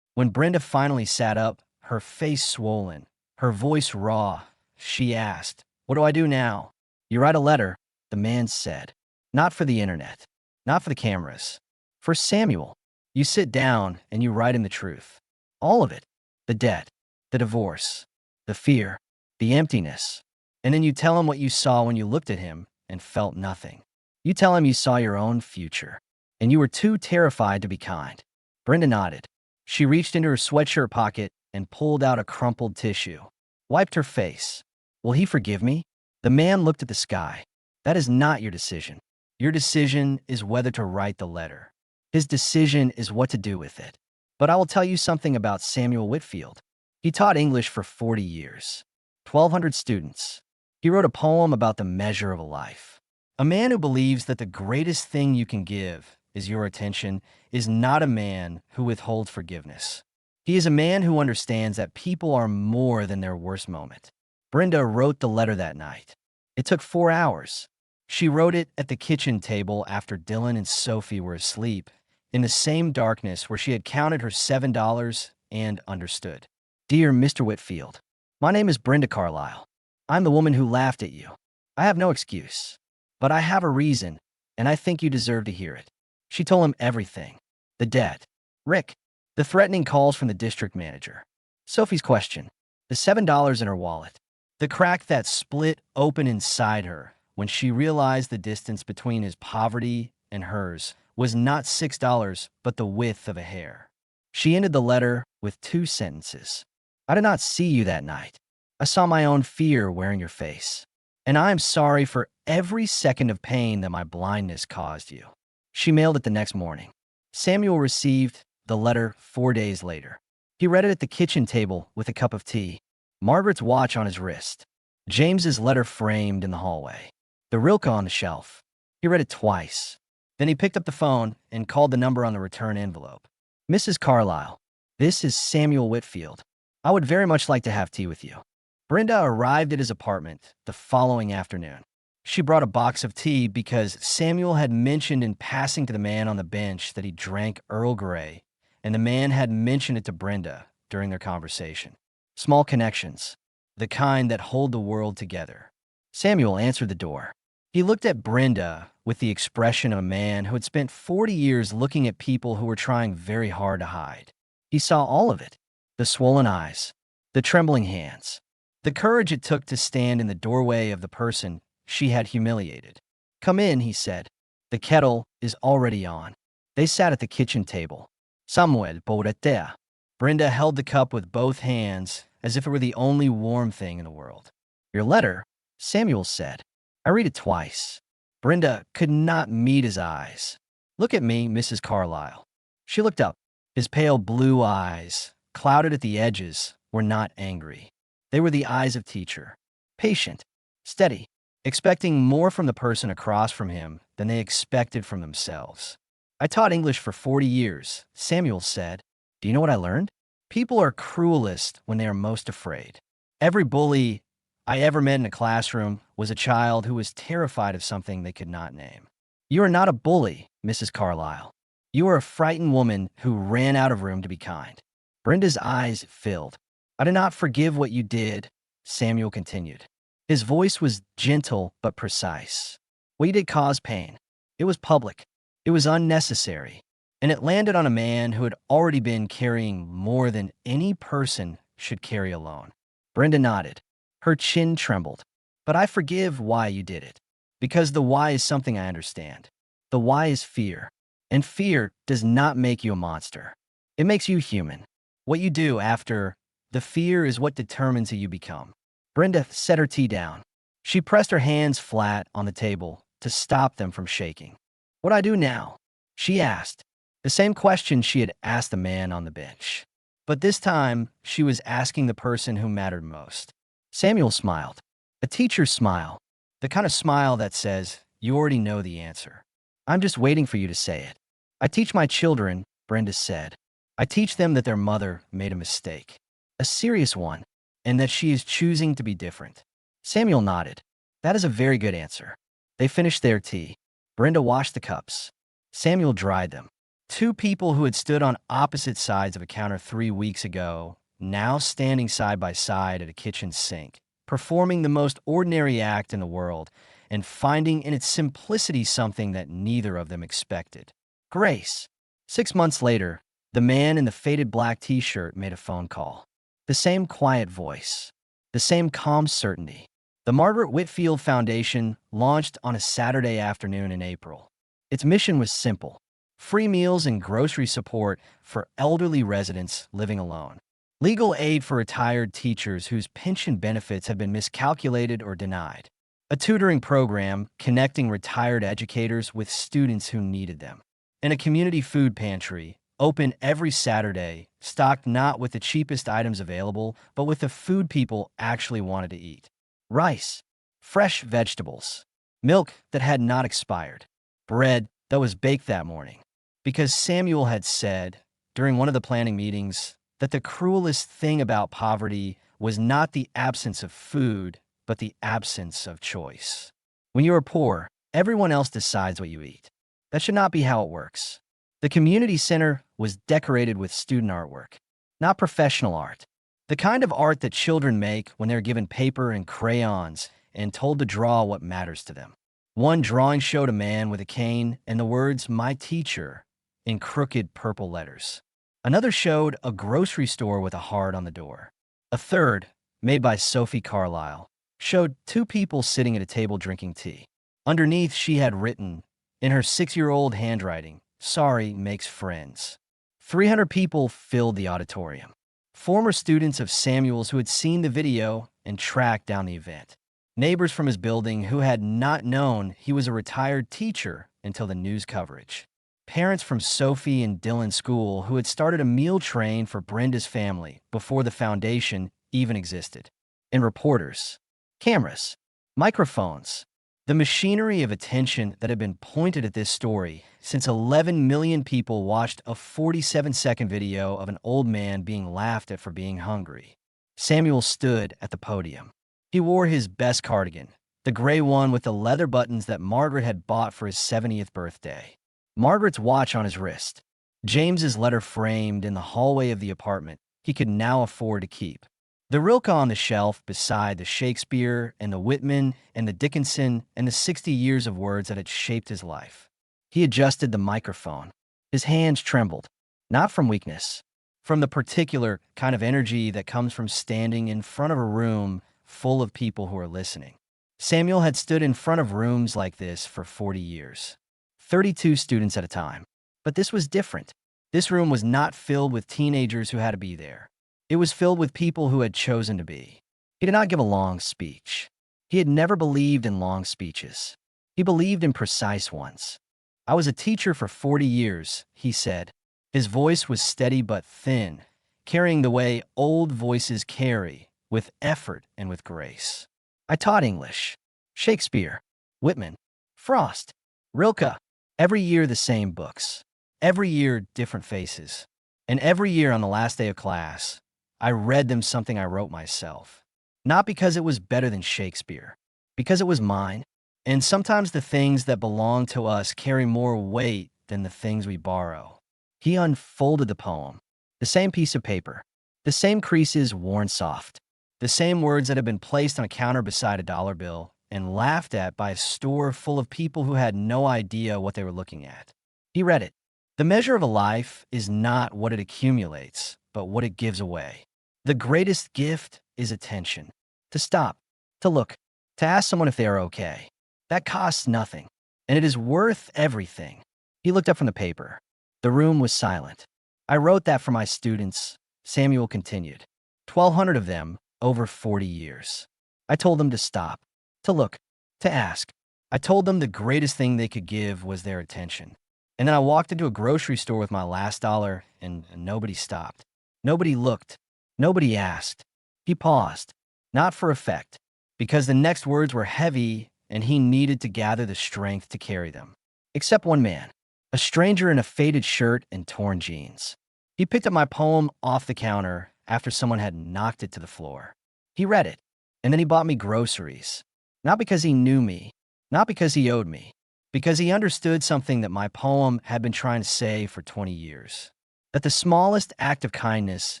When Brenda finally sat up, her face swollen, her voice raw, she asked, "What do I do now?" "You write a letter," the man said. "Not for the internet, not for the cameras. For Samuel. You sit down and you write him the truth. All of it. The debt, the divorce, the fear, the emptiness. And then you tell him what you saw when you looked at him and felt nothing. You tell him you saw your own future, and you were too terrified to be kind." Brenda nodded. She reached into her sweatshirt pocket and pulled out a crumpled tissue. Wiped her face. "Will he forgive me?" The man looked at the sky. "That is not your decision. Your decision is whether to write the letter. His decision is what to do with it. But I will tell you something about Samuel Whitfield. He taught English for 40 years. 1,200 students. He wrote a poem about the measure of a life. A man who believes that the greatest thing you can give is your attention is not a man who withholds forgiveness. He is a man who understands that people are more than their worst moment." Brenda wrote the letter that night. It took 4 hours. She wrote it at the kitchen table after Dylan and Sophie were asleep, in the same darkness where she had counted her $7 and understood. "Dear Mr. Whitfield, my name is Brenda Carlisle. I'm the woman who laughed at you. I have no excuse. But I have a reason, and I think you deserve to hear it." She told him everything. The debt. Rick. The threatening calls from the district manager. Sophie's question. The $7 in her wallet. The crack that split open inside her when she realized the distance between his poverty and hers was not $6, but the width of a hair. She ended the letter with 2 sentences. "I did not see you that night. I saw my own fear wearing your face. And I am sorry for every second of pain that my blindness caused you." She mailed it the next morning. Samuel received the letter 4 days later. He read it at the kitchen table with a cup of tea, Margaret's watch on his wrist, James's letter framed in the hallway, the Rilke on the shelf. He read it twice. Then he picked up the phone and called the number on the return envelope. "Mrs. Carlisle, this is Samuel Whitfield. I would very much like to have tea with you." Brenda arrived at his apartment the following afternoon. She brought a box of tea because Samuel had mentioned in passing to the man on the bench that he drank Earl Grey, and the man had mentioned it to Brenda during their conversation. Small connections, the kind that hold the world together. Samuel answered the door. He looked at Brenda with the expression of a man who had spent 40 years looking at people who were trying very hard to hide. He saw all of it, the swollen eyes, the trembling hands, the courage it took to stand in the doorway of the person she had humiliated. "Come in," he said. "The kettle is already on." They sat at the kitchen table. "Samuel, Boretea." Brenda held the cup with both hands as if it were the only warm thing in the world. "Your letter," Samuel said. "I read it twice." Brenda could not meet his eyes. "Look at me, Mrs. Carlisle." She looked up. His pale blue eyes, clouded at the edges, were not angry. They were the eyes of teacher. Patient, steady, expecting more from the person across from him than they expected from themselves. "I taught English for 40 years, Samuel said. Do you know what I learned? People are cruelest when they are most afraid. Every bully I ever met in a classroom was a child who was terrified of something they could not name. You are not a bully, Mrs. Carlisle. You are a frightened woman who ran out of room to be kind." Brenda's eyes filled. "I do not forgive what you did," Samuel continued. His voice was gentle but precise. "What you did caused pain. It was public. It was unnecessary. And it landed on a man who had already been carrying more than any person should carry alone." Brenda nodded. Her chin trembled. "But I forgive why you did it. Because the why is something I understand. The why is fear. And fear does not make you a monster. It makes you human. What you do after the fear is what determines who you become." Brenda set her tea down. She pressed her hands flat on the table to stop them from shaking. "What do I do now?" she asked. The same question she had asked the man on the bench. But this time, she was asking the person who mattered most. Samuel smiled. A teacher's smile. The kind of smile that says, "You already know the answer. I'm just waiting for you to say it." "I teach my children," Brenda said. "I teach them that their mother made a mistake. A serious one, and that she is choosing to be different." Samuel nodded. "That is a very good answer." They finished their tea. Brenda washed the cups. Samuel dried them. Two people who had stood on opposite sides of a counter 3 weeks ago, now standing side by side at a kitchen sink, performing the most ordinary act in the world and finding in its simplicity something that neither of them expected. Grace. 6 months later, the man in the faded black t-shirt made a phone call. The same quiet voice. The same calm certainty. The Margaret Whitfield Foundation launched on a Saturday afternoon in April. Its mission was simple: free meals and grocery support for elderly residents living alone. Legal aid for retired teachers whose pension benefits have been miscalculated or denied. A tutoring program connecting retired educators with students who needed them. And a community food pantry, open every Saturday, stocked not with the cheapest items available, but with the food people actually wanted to eat. Rice, fresh vegetables, milk that had not expired, bread that was baked that morning. Because Samuel had said, during one of the planning meetings, that the cruelest thing about poverty was not the absence of food, but the absence of choice. When you are poor, everyone else decides what you eat. That should not be how it works. The community center was decorated with student artwork, not professional art. The kind of art that children make when they're given paper and crayons and told to draw what matters to them. One drawing showed a man with a cane and the words, "My teacher," in crooked purple letters. Another showed a grocery store with a heart on the door. A third, made by Sophie Carlyle, showed two people sitting at a table drinking tea. Underneath, she had written, in her 6-year-old handwriting, "Sorry makes friends." 300 people filled the auditorium. Former students of Samuel's who had seen the video and tracked down the event. Neighbors from his building who had not known he was a retired teacher until the news coverage. Parents from Sophie and Dylan's school who had started a meal train for Brenda's family before the foundation even existed. And reporters. Cameras. Microphones. The machinery of attention that had been pointed at this story since 11 million people watched a 47-second video of an old man being laughed at for being hungry. Samuel stood at the podium. He wore his best cardigan, the gray one with the leather buttons that Margaret had bought for his 70th birthday. Margaret's watch on his wrist. James's letter framed in the hallway of the apartment he could now afford to keep. The Rilke on the shelf beside the Shakespeare and the Whitman and the Dickinson and the 60 years of words that had shaped his life. He adjusted the microphone. His hands trembled, not from weakness, from the particular kind of energy that comes from standing in front of a room full of people who are listening. Samuel had stood in front of rooms like this for 40 years. 32 students at a time. But this was different. This room was not filled with teenagers who had to be there. It was filled with people who had chosen to be. He did not give a long speech. He had never believed in long speeches. He believed in precise ones. "I was a teacher for 40 years, he said. His voice was steady but thin, carrying the way old voices carry, with effort and with grace. "I taught English, Shakespeare, Whitman, Frost, Rilke. Every year the same books. Every year different faces. And every year on the last day of class, I read them something I wrote myself. Not because it was better than Shakespeare, because it was mine. And sometimes the things that belong to us carry more weight than the things we borrow." He unfolded the poem. The same piece of paper. The same creases worn soft. The same words that had been placed on a counter beside a dollar bill and laughed at by a store full of people who had no idea what they were looking at. He read it. "The measure of a life is not what it accumulates, but what it gives away. The greatest gift is attention. To stop, to look, to ask someone if they are okay. That costs nothing, and it is worth everything." He looked up from the paper. The room was silent. "I wrote that for my students," Samuel continued. 1,200 of them over 40 years. I told them to stop, to look, to ask. I told them the greatest thing they could give was their attention. And then I walked into a grocery store with my last dollar, and nobody stopped. Nobody looked. Nobody asked. He paused, not for effect, because the next words were heavy and he needed to gather the strength to carry them. Except one man, a stranger in a faded shirt and torn jeans. He picked up my poem off the counter after someone had knocked it to the floor. He read it, and then he bought me groceries. Not because he knew me, not because he owed me, because he understood something that my poem had been trying to say for 20 years. That the smallest act of kindness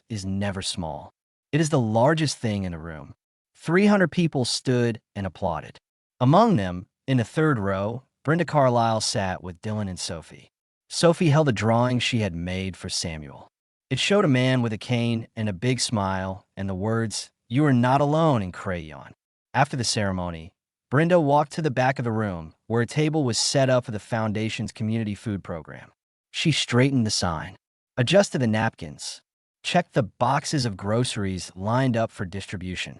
is never small. It is the largest thing in a room. 300 people stood and applauded. Among them, in the third row, Brenda Carlisle sat with Dylan and Sophie. Sophie held a drawing she had made for Samuel. It showed a man with a cane and a big smile and the words, "You are not alone," in crayon. After the ceremony, Brenda walked to the back of the room, where a table was set up for the Foundation's community food program. She straightened the sign, adjusted the napkins, checked the boxes of groceries lined up for distribution.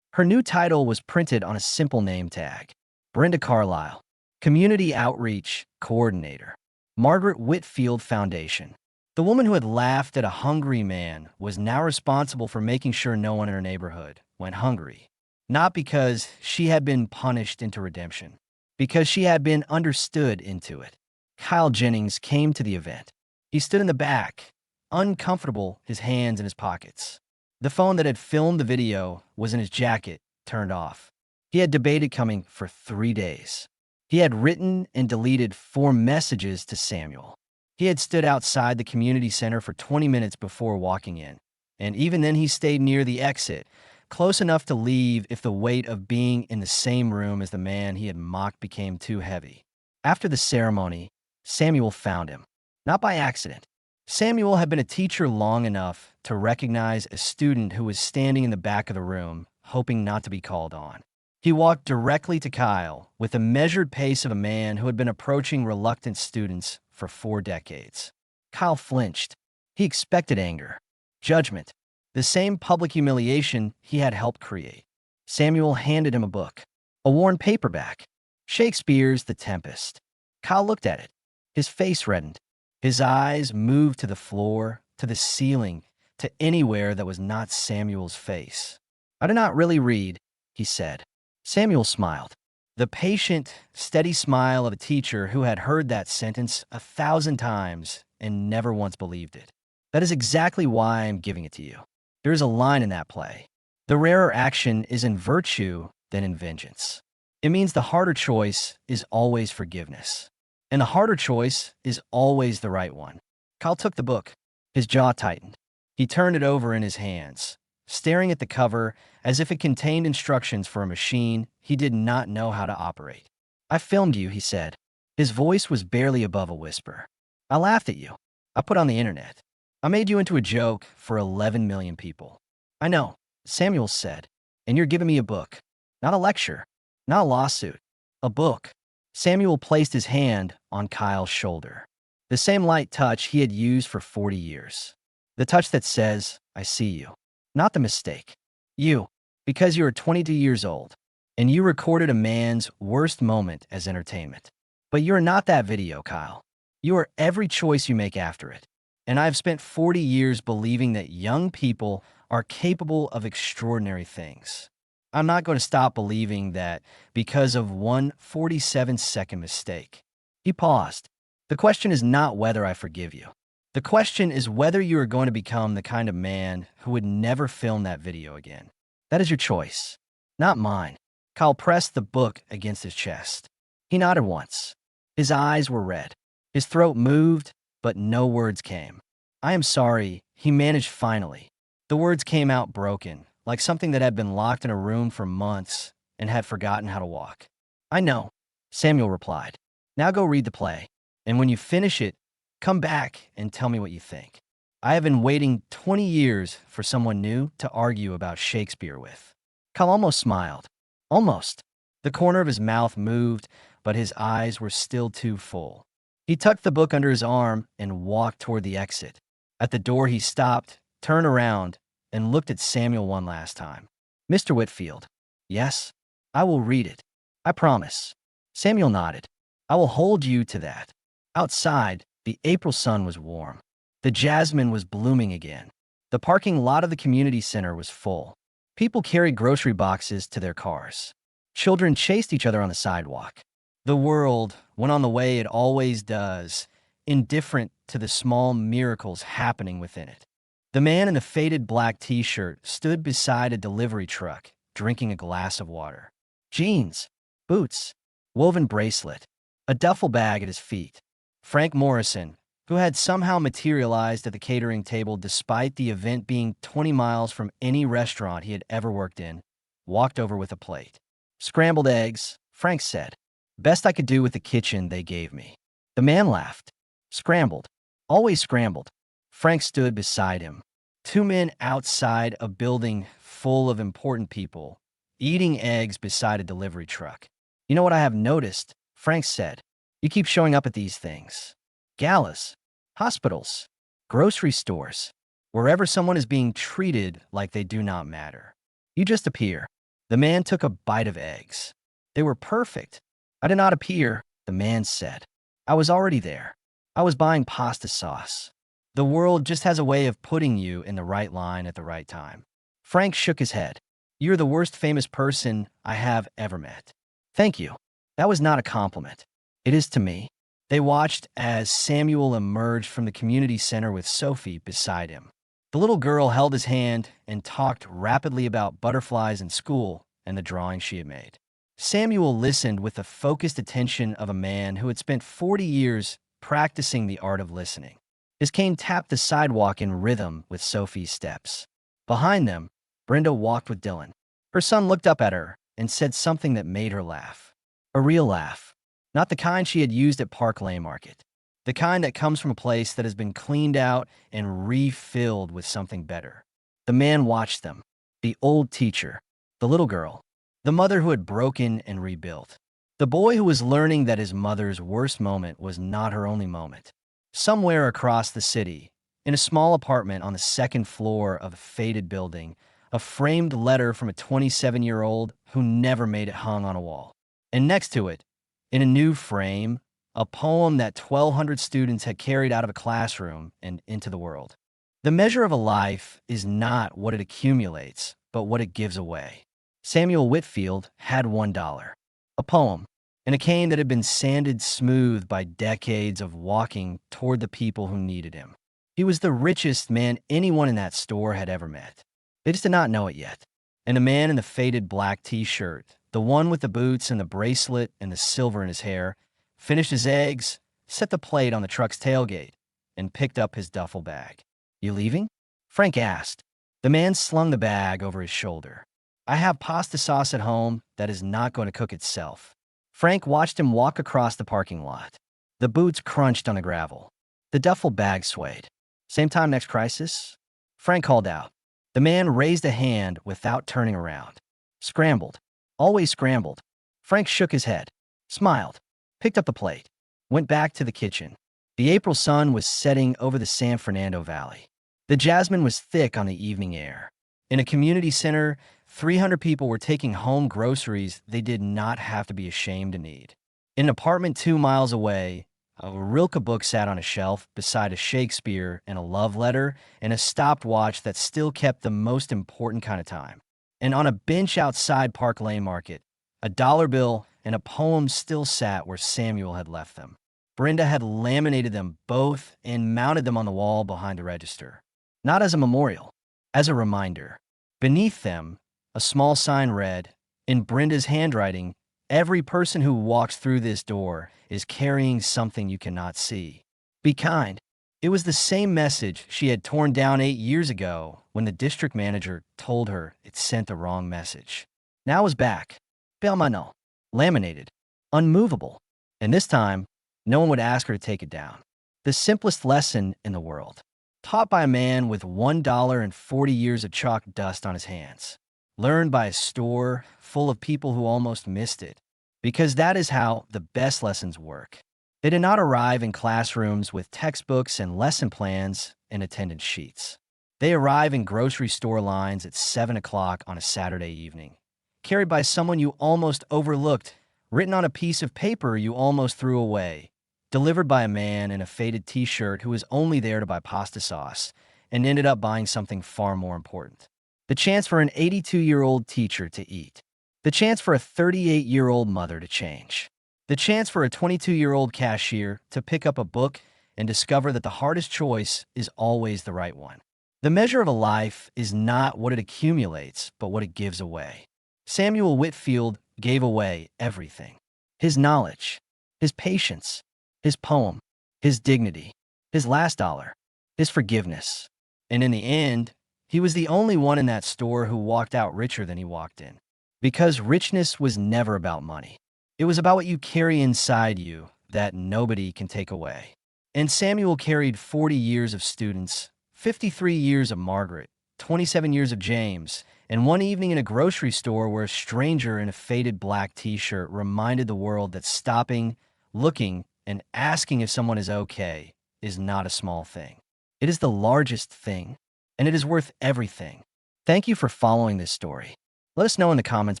Her new title was printed on a simple name tag: Brenda Carlisle, Community Outreach Coordinator, Margaret Whitfield Foundation. The woman who had laughed at a hungry man was now responsible for making sure no one in her neighborhood went hungry. Not because she had been punished into redemption, because she had been understood into it. Kyle Jennings came to the event. He stood in the back, uncomfortable, his hands in his pockets. The phone that had filmed the video was in his jacket, turned off. He had debated coming for 3 days. He had written and deleted 4 messages to Samuel. He had stood outside the community center for 20 minutes before walking in, and even then he stayed near the exit, close enough to leave if the weight of being in the same room as the man he had mocked became too heavy. After the ceremony, Samuel found him. Not by accident. Samuel had been a teacher long enough to recognize a student who was standing in the back of the room, hoping not to be called on. He walked directly to Kyle with the measured pace of a man who had been approaching reluctant students for 4 decades. Kyle flinched. He expected anger, judgment, the same public humiliation he had helped create. Samuel handed him a book, a worn paperback, Shakespeare's The Tempest. Kyle looked at it. His face reddened. His eyes moved to the floor, to the ceiling, to anywhere that was not Samuel's face. "I do not really read," he said. Samuel smiled. The patient, steady smile of a teacher who had heard that sentence 1,000 times and never once believed it. "That is exactly why I am giving it to you." There is a line in that play. The rarer action is in virtue than in vengeance. It means the harder choice is always forgiveness. And the harder choice is always the right one. Kyle took the book. His jaw tightened. He turned it over in his hands, staring at the cover as if it contained instructions for a machine he did not know how to operate. "I filmed you," he said. His voice was barely above a whisper. "I laughed at you. I put on the internet. I made you into a joke for 11 million people." "I know," Samuel said. "And you're giving me a book. Not a lecture. Not a lawsuit. A book." Samuel placed his hand on Kyle's shoulder. The same light touch he had used for 40 years. The touch that says, "I see you." Not the mistake. You, because you are 22 years old, and you recorded a man's worst moment as entertainment. But you are not that video, Kyle. You are every choice you make after it. And I've spent 40 years believing that young people are capable of extraordinary things. I'm not going to stop believing that because of one 47-second mistake. He paused. The question is not whether I forgive you. The question is whether you are going to become the kind of man who would never film that video again. That is your choice, not mine. Kyle pressed the book against his chest. He nodded once. His eyes were red. His throat moved, but no words came. "I am sorry," he managed finally. The words came out broken, like something that had been locked in a room for months and had forgotten how to walk. "I know," Samuel replied. "Now go read the play, and when you finish it, come back and tell me what you think. I have been waiting 20 years for someone new to argue about Shakespeare with." Kyle almost smiled. Almost. The corner of his mouth moved, but his eyes were still too full. He tucked the book under his arm and walked toward the exit. At the door he stopped, turned around, and looked at Samuel one last time. "Mr. Whitfield." "Yes, I will read it. I promise." Samuel nodded. "I will hold you to that." Outside, The April sun was warm. The jasmine was blooming again. The parking lot of the community center was full. People carried grocery boxes to their cars. Children chased each other on the sidewalk. The world went on the way it always does, indifferent to the small miracles happening within it. The man in the faded black t-shirt stood beside a delivery truck, drinking a glass of water. Jeans, boots, woven bracelet, a duffel bag at his feet. Frank Morrison, who had somehow materialized at the catering table despite the event being 20 miles from any restaurant he had ever worked in, walked over with a plate. Scrambled eggs, Frank said. Best I could do with the kitchen they gave me. The man laughed. Scrambled. Always scrambled. Frank stood beside him. Two men outside a building full of important people, eating eggs beside a delivery truck. You know what I have noticed? Frank said. You keep showing up at these things. Galas, hospitals, grocery stores, wherever someone is being treated like they do not matter. You just appear. The man took a bite of eggs. They were perfect. I did not appear, the man said. I was already there. I was buying pasta sauce. The world just has a way of putting you in the right line at the right time. Frank shook his head. You're the worst famous person I have ever met. Thank you. That was not a compliment. It is to me. They watched as Samuel emerged from the community center with Sophie beside him. The little girl held his hand and talked rapidly about butterflies in school and the drawing she had made. Samuel listened with the focused attention of a man who had spent 40 years practicing the art of listening. His cane tapped the sidewalk in rhythm with Sophie's steps. Behind them, Brenda walked with Dylan. Her son looked up at her and said something that made her laugh. A real laugh. Not the kind she had used at Park Lane Market. The kind that comes from a place that has been cleaned out and refilled with something better. The man watched them. The old teacher. The little girl. The mother who had broken and rebuilt. The boy who was learning that his mother's worst moment was not her only moment. Somewhere across the city, in a small apartment on the second floor of a faded building, a framed letter from a 27-year-old who never made it hung on a wall. And next to it, in a new frame, a poem that 1,200 students had carried out of a classroom and into the world. The measure of a life is not what it accumulates, but what it gives away. Samuel Whitfield had $1. A poem, and a cane that had been sanded smooth by decades of walking toward the people who needed him. He was the richest man anyone in that store had ever met. They just did not know it yet. And the man in the faded black t-shirt, the one with the boots and the bracelet and the silver in his hair, finished his eggs, set the plate on the truck's tailgate, and picked up his duffel bag. You leaving? Frank asked. The man slung the bag over his shoulder. I have pasta sauce at home that is not going to cook itself. Frank watched him walk across the parking lot. The boots crunched on the gravel. The duffel bag swayed. Same time next crisis? Frank called out. The man raised a hand without turning around. Scrambled. Always scrambled. Frank shook his head, smiled, picked up the plate, went back to the kitchen. The April sun was setting over the San Fernando Valley. The jasmine was thick on the evening air. In a community center, 300 people were taking home groceries they did not have to be ashamed to need. In an apartment 2 miles away, a Rilke book sat on a shelf beside a Shakespeare and a love letter and a stopwatch that still kept the most important kind of time. And on a bench outside Park Lane Market, a dollar bill and a poem still sat where Samuel had left them. Brenda had laminated them both and mounted them on the wall behind the register. Not as a memorial, as a reminder. Beneath them, a small sign read, in Brenda's handwriting, every person who walks through this door is carrying something you cannot see. Be kind. It was the same message she had torn down 8 years ago when the district manager told her it sent the wrong message. Now it was back. Permanent. Laminated. Unmovable. And this time, no one would ask her to take it down. The simplest lesson in the world. Taught by a man with $1 and 40 years of chalk dust on his hands. Learned by a store full of people who almost missed it. Because that is how the best lessons work. They did not arrive in classrooms with textbooks and lesson plans and attendance sheets. They arrive in grocery store lines at 7 o'clock on a Saturday evening, carried by someone you almost overlooked, written on a piece of paper you almost threw away, delivered by a man in a faded t-shirt who was only there to buy pasta sauce and ended up buying something far more important. The chance for an 82-year-old teacher to eat. The chance for a 38-year-old mother to change. The chance for a 22-year-old cashier to pick up a book and discover that the hardest choice is always the right one. The measure of a life is not what it accumulates, but what it gives away. Samuel Whitfield gave away everything. His knowledge, his patience, his poem, his dignity, his last dollar, his forgiveness. And in the end, he was the only one in that store who walked out richer than he walked in. Because richness was never about money. It was about what you carry inside you that nobody can take away. And Samuel carried 40 years of students, 53 years of Margaret, 27 years of James, and one evening in a grocery store where a stranger in a faded black t-shirt reminded the world that stopping, looking, and asking if someone is okay is not a small thing. It is the largest thing, and it is worth everything. Thank you for following this story. Let us know in the comments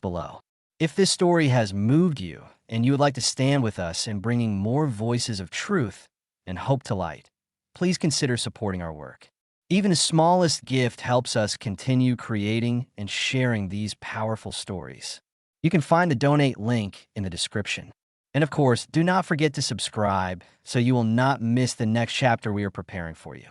below. If this story has moved you and you would like to stand with us in bringing more voices of truth and hope to light, please consider supporting our work. Even the smallest gift helps us continue creating and sharing these powerful stories. You can find the donate link in the description. And of course, do not forget to subscribe so you will not miss the next chapter we are preparing for you.